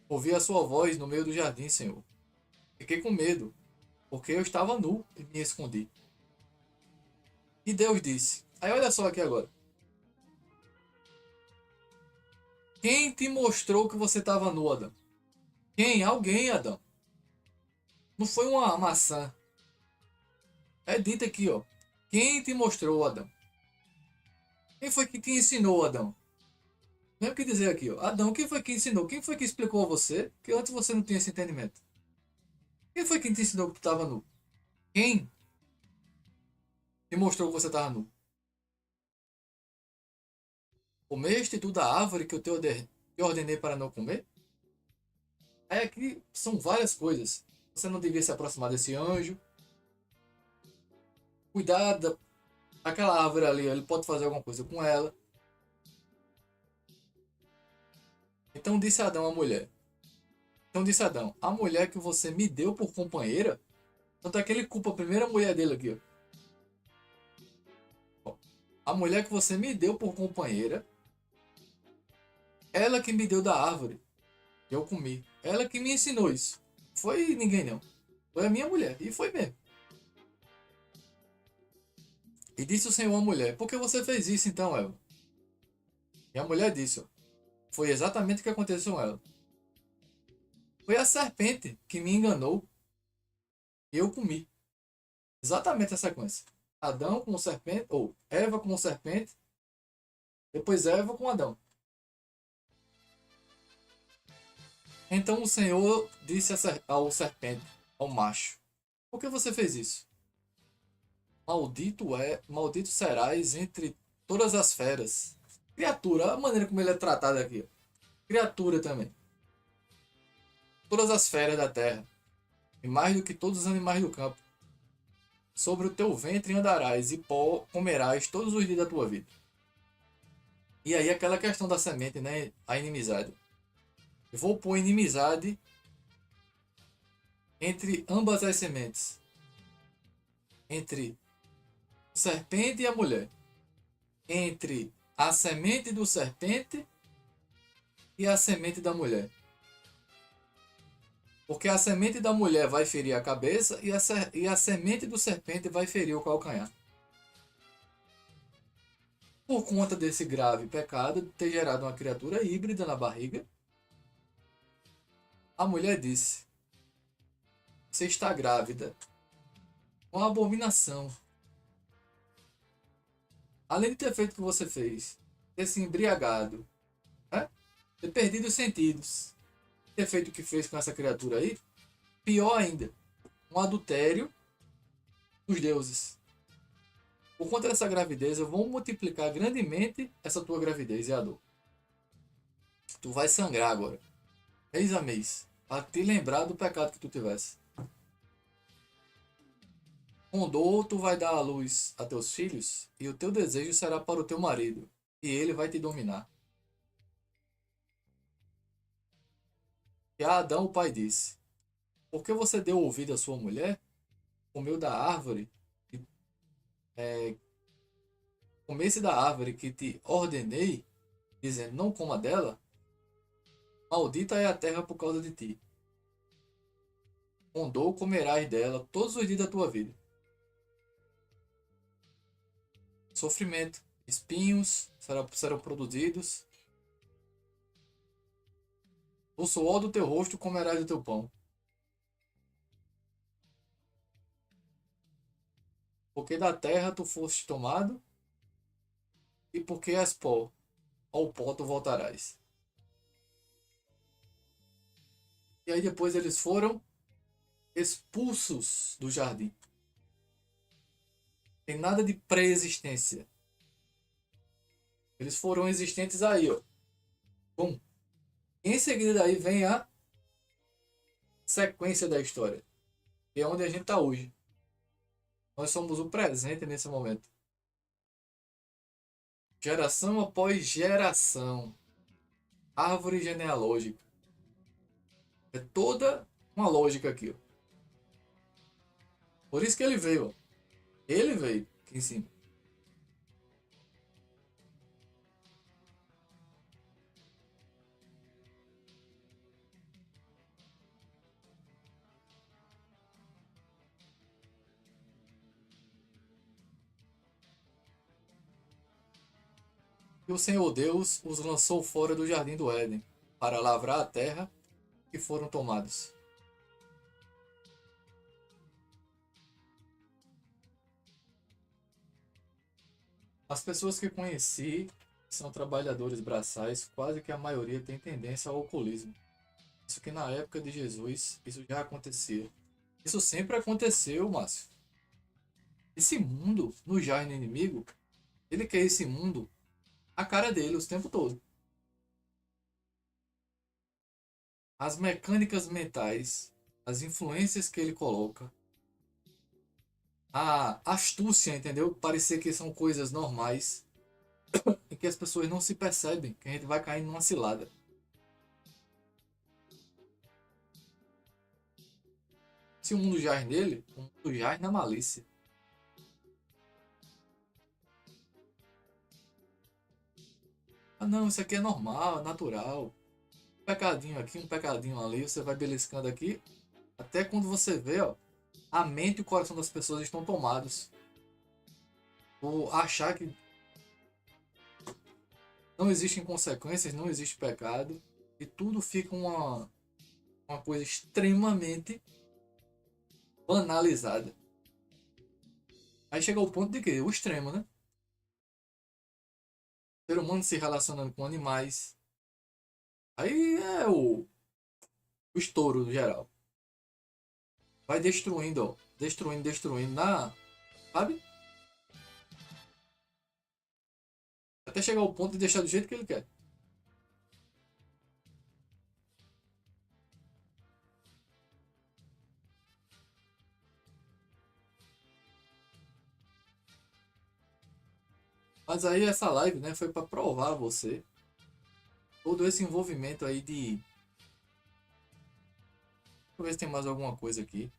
ouvi a sua voz no meio do jardim, Senhor. Fiquei com medo, porque eu estava nu e me escondi. E Deus disse: aí olha só aqui agora. Quem te mostrou que você estava nu, Adão? Quem? Alguém, Adão. Não foi uma maçã. É dito aqui, ó. Quem te mostrou, Adão? Quem foi que te ensinou, Adão? Mesmo que dizer aqui, ó. Adão, quem foi que ensinou? Quem foi que explicou a você que antes você não tinha esse entendimento? Quem foi que te ensinou que tu estava nu? Quem te mostrou que você estava nu? Comeste tu da árvore que eu te ordenei para não comer? Aí aqui são várias coisas. Você não devia se aproximar desse anjo. Cuidado, aquela árvore ali, ele pode fazer alguma coisa com ela. Então disse Adão à mulher. Então disse Adão, a mulher que você me deu por companheira, tanto é que ele culpa a primeira mulher dele aqui, ó. A mulher que você me deu por companheira, ela que me deu da árvore, eu comi. Ela que me ensinou isso. Foi ninguém não. Foi a minha mulher. E foi mesmo. E disse o Senhor à mulher, por que você fez isso então, Eva? E a mulher disse, ó, foi exatamente o que aconteceu com ela. Foi a serpente que me enganou e eu comi. Exatamente a sequência. Adão com o serpente, ou Eva com o serpente, depois Eva com Adão. Então o Senhor disse ao serpente, ao macho, por que você fez isso? Maldito serás entre todas as feras. Criatura, a maneira como ele é tratado aqui. Criatura também. Todas as feras da terra, e mais do que todos os animais do campo. Sobre o teu ventre andarás, e pó comerás todos os dias da tua vida. E aí aquela questão da semente, né? A inimizade. Eu vou pôr inimizade entre ambas as sementes. Entre o serpente e a mulher. Entre a semente do serpente e a semente da mulher. Porque a semente da mulher vai ferir a cabeça e a semente do serpente vai ferir o calcanhar. Por conta desse grave pecado de ter gerado uma criatura híbrida na barriga, a mulher disse, você está grávida. Uma abominação. Além de ter feito o que você fez, ter se embriagado, né? Ter perdido os sentidos, ter feito o que fez com essa criatura aí, pior ainda, um adultério dos deuses. Por conta dessa gravidez, eu vou multiplicar grandemente essa tua gravidez e a dor. Tu vai sangrar agora, mês a mês, para te lembrar do pecado que tu tivesse. Com dor, tu vai dar à luz a teus filhos, e o teu desejo será para o teu marido, e ele vai te dominar. E a Adão, o pai disse, por que você deu ouvido à sua mulher? Comeu da árvore, comesse da árvore que te ordenei, dizendo, não coma dela? Maldita é a terra por causa de ti. Com dor comerás dela todos os dias da tua vida. Sofrimento, espinhos serão produzidos. O suor do teu rosto comerás do teu pão. Porque da terra tu foste tomado, e porque és pó, ao pó tu voltarás. E aí depois eles foram expulsos do jardim. Tem nada de pré-existência. Eles foram existentes aí, ó. Bom. Em seguida daí vem a sequência da história. Que é onde a gente está hoje. Nós somos o presente nesse momento. Geração após geração. Árvore genealógica. É toda uma lógica aqui, ó. Por isso que ele veio, ó. Ele veio aqui em cima. E o Senhor Deus os lançou fora do jardim do Éden, para lavrar a terra, e foram tomados. As pessoas que conheci são trabalhadores braçais, quase que a maioria tem tendência ao alcoolismo. Isso que na época de Jesus, isso já acontecia. Isso sempre aconteceu, Márcio. Esse mundo, no jardim inimigo, ele quer esse mundo a cara dele o tempo todo. As mecânicas mentais, as influências que ele coloca, a astúcia, entendeu? Parecer que são coisas normais e que as pessoas não se percebem, que a gente vai cair numa cilada. Se o mundo jaz nele, o mundo jaz na malícia. Ah não, isso aqui é normal, é natural. Um pecadinho aqui, um pecadinho ali, você vai beliscando aqui, até quando você vê, ó, a mente e o coração das pessoas estão tomados por achar que não existem consequências, não existe pecado, e tudo fica uma coisa extremamente banalizada. Aí chega ao ponto de que? O extremo, né? O ser humano se relacionando com animais. Aí é o estouro geral. Vai destruindo, ó. Destruindo, destruindo. Sabe? Até chegar ao ponto de deixar do jeito que ele quer. Mas aí essa live, né, foi para provar a você todo esse envolvimento aí de... Deixa eu ver se tem mais alguma coisa aqui.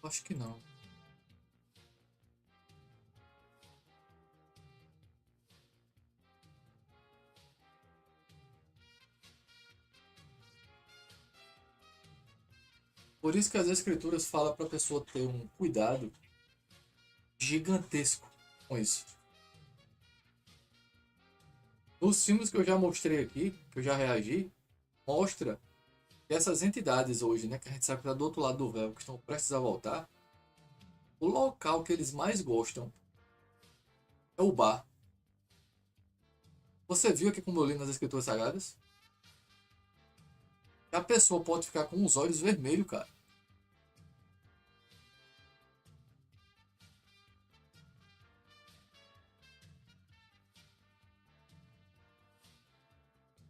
Acho que não. Por isso que as escrituras falam para a pessoa ter um cuidado gigantesco com isso. Nos filmes que eu já mostrei aqui, que eu já reagi, mostra que essas entidades hoje, né, que a gente sabe que tá do outro lado do véu, que estão prestes a voltar, o local que eles mais gostam é o bar. Você viu aqui como eu li nas escrituras sagradas? Que a pessoa pode ficar com os olhos vermelhos, cara.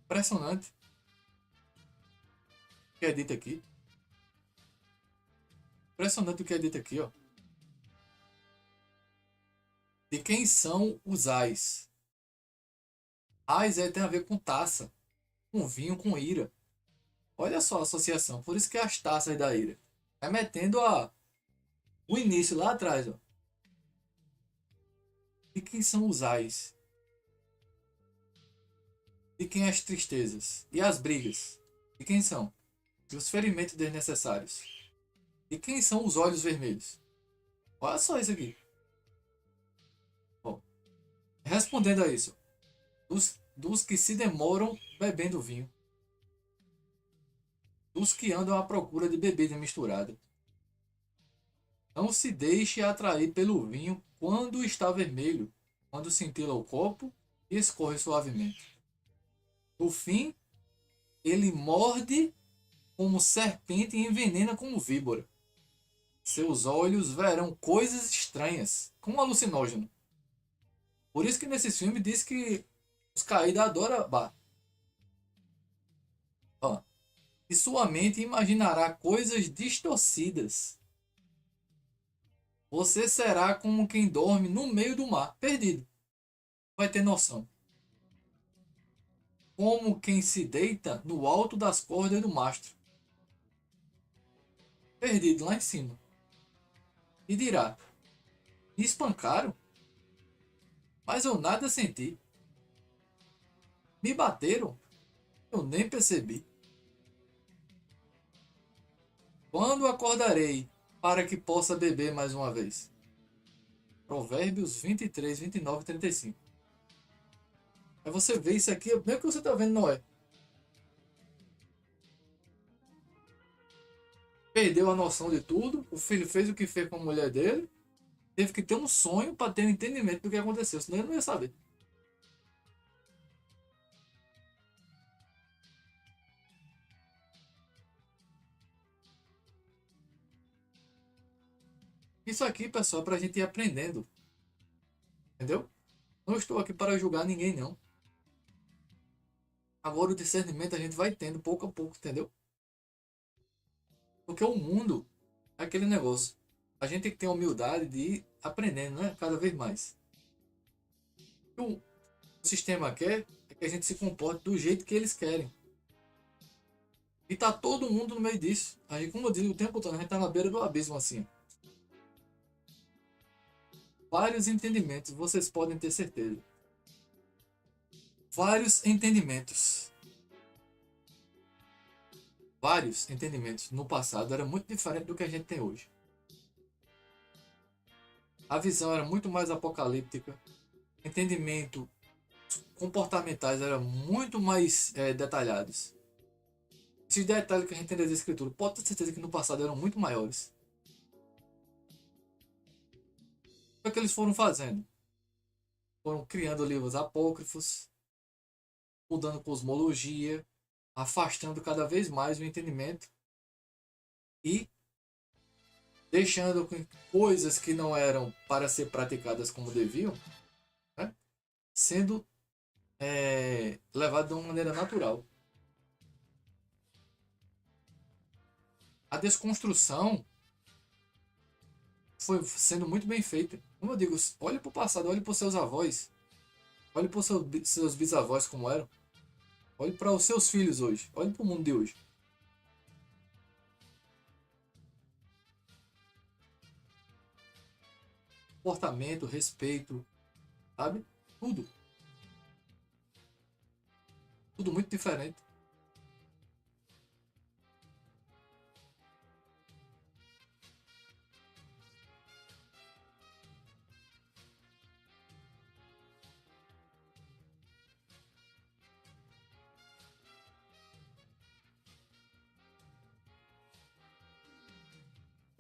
Impressionante. O que é dito aqui. Impressionante o que é dito aqui, ó. De quem são os ais? Ais tem a ver com taça, com vinho, com ira. Olha só a associação. Por isso que é as taças da ira. Remetendo o início lá atrás, ó. De quem são os ais? De quem as tristezas? E as brigas? De quem são? E os ferimentos desnecessários? De quem são os olhos vermelhos? Olha só isso aqui. Bom, respondendo a isso. Dos que se demoram bebendo vinho. Dos que andam à procura de bebida misturada. Não se deixe atrair pelo vinho quando está vermelho, quando cintila o copo e escorre suavemente. No fim, ele morde como serpente e envenena como víbora. Seus olhos verão coisas estranhas, como alucinógeno. Por isso que nesse filme diz que os caídos adoram bar. Ó, e sua mente imaginará coisas distorcidas. Você será como quem dorme no meio do mar, perdido. Vai ter noção. Como quem se deita no alto das cordas do mastro. Perdido lá em cima. E dirá: me espancaram? Mas eu nada senti. Me bateram? Eu nem percebi. Quando acordarei para que possa beber mais uma vez? Provérbios 23, 29 e 35. Aí você vê isso aqui, mesmo que você está vendo Noé. Perdeu a noção de tudo, o filho fez o que fez com a mulher dele, teve que ter um sonho para ter um entendimento do que aconteceu, senão ele não ia saber. Isso aqui, pessoal, é pra gente ir aprendendo. Entendeu? Não estou aqui para julgar ninguém, não. Agora o discernimento a gente vai tendo pouco a pouco, entendeu? Porque o mundo é aquele negócio. A gente tem que ter a humildade de ir aprendendo, né? Cada vez mais. O sistema quer é que a gente se comporte do jeito que eles querem. E tá todo mundo no meio disso. A gente, como eu digo o tempo todo, a gente tá na beira do abismo assim. Vários entendimentos, vocês podem ter certeza. Vários entendimentos. Vários entendimentos no passado era muito diferente do que a gente tem hoje. A visão era muito mais apocalíptica. Entendimento comportamentais eram muito mais detalhados. Esses detalhes que a gente tem das escrituras, pode ter certeza que no passado eram muito maiores. O que eles foram fazendo? Foram criando livros apócrifos, mudando cosmologia, afastando cada vez mais o entendimento e deixando coisas que não eram para ser praticadas como deviam, né, sendo levadas de uma maneira natural. A desconstrução foi sendo muito bem feita. Como eu digo, olhe para o passado, olhe para os seus avós, olhe para os seus bisavós como eram, olhe para os seus filhos hoje, olhe para o mundo de hoje. Comportamento, respeito, sabe? Tudo. Tudo muito diferente.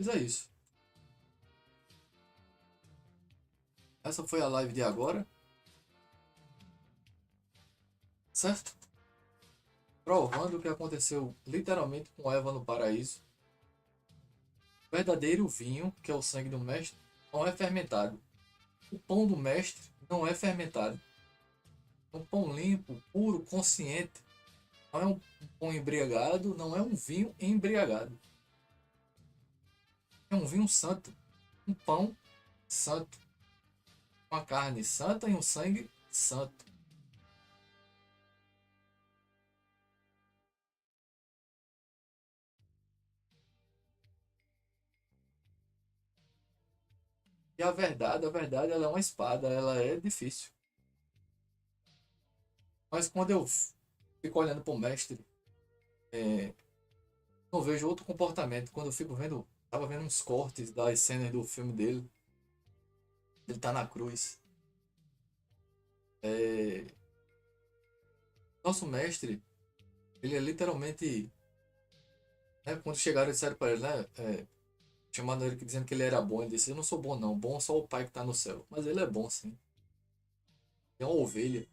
Mas é isso. Essa foi a live de agora. Certo? Provando o que aconteceu literalmente com Eva no paraíso. O verdadeiro vinho, que é o sangue do mestre, não é fermentado. O pão do mestre não é fermentado. É um pão limpo, puro, consciente. Não é um pão embriagado, não é um vinho embriagado. É um vinho santo. Um pão santo. Uma carne santa e um sangue santo. E a verdade, ela é uma espada, ela é difícil. Mas quando eu fico olhando para o mestre, não vejo outro comportamento. Quando eu fico vendo, tava vendo uns cortes das cenas do filme dele. Ele tá na cruz. Nosso mestre, ele é literalmente, né, quando chegaram e disseram para ele, né, chamando ele dizendo que ele era bom, ele disse: eu não sou bom não, bom só o pai que está no céu. Mas ele é bom sim. É uma ovelha.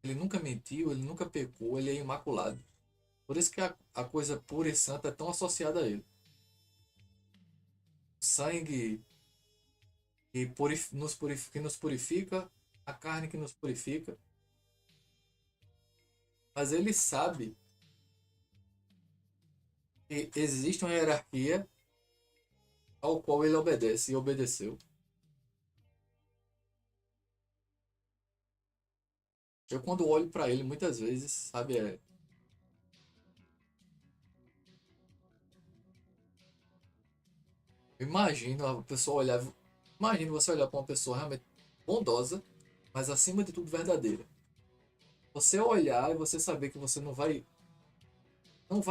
Ele nunca mentiu, ele nunca pecou, ele é imaculado. Por isso que a coisa pura e santa é tão associada a ele. O sangue que nos purifica, a carne que nos purifica. Mas ele sabe que existe uma hierarquia ao qual ele obedece e obedeceu. Eu, quando olho para ele, muitas vezes, sabe, eu imagino a pessoa olhar, imagino você olhar para uma pessoa realmente bondosa, mas acima de tudo verdadeira. Você olhar e você saber que você não vai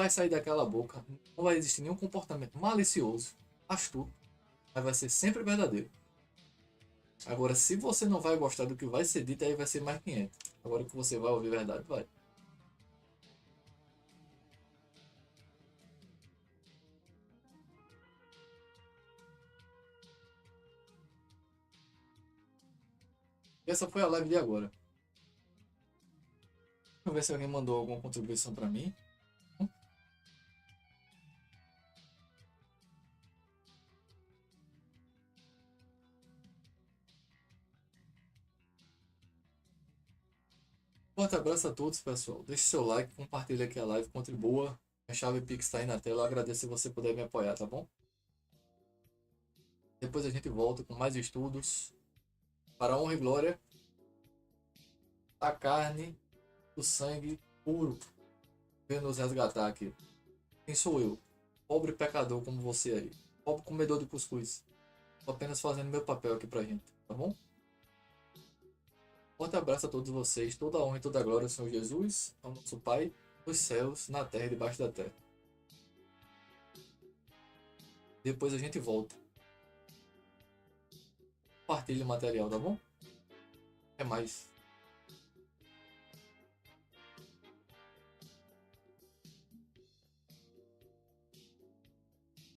sair daquela boca, não vai existir nenhum comportamento malicioso, astuto, mas vai ser sempre verdadeiro. Agora, se você não vai gostar do que vai ser dito, aí vai ser mais 500. Agora que você vai ouvir verdade, vai. Essa foi a live de agora. Deixa eu ver se alguém mandou alguma contribuição para mim. Forte abraço a todos, pessoal. Deixe seu like, compartilhe aqui a live, contribua. A chave Pix está aí na tela. Eu agradeço se você puder me apoiar, tá bom? Depois a gente volta com mais estudos. Para a honra e glória da carne, do sangue puro. Venha nos resgatar aqui. Quem sou eu? Pobre pecador como você aí. Pobre comedor de cuscuz. Tô apenas fazendo meu papel aqui pra gente, tá bom? Forte abraço a todos vocês. Toda a honra e toda a glória ao Senhor Jesus, ao nosso Pai, nos céus, na terra e debaixo da terra. Depois a gente volta. Compartilhe o material, tá bom? Até mais.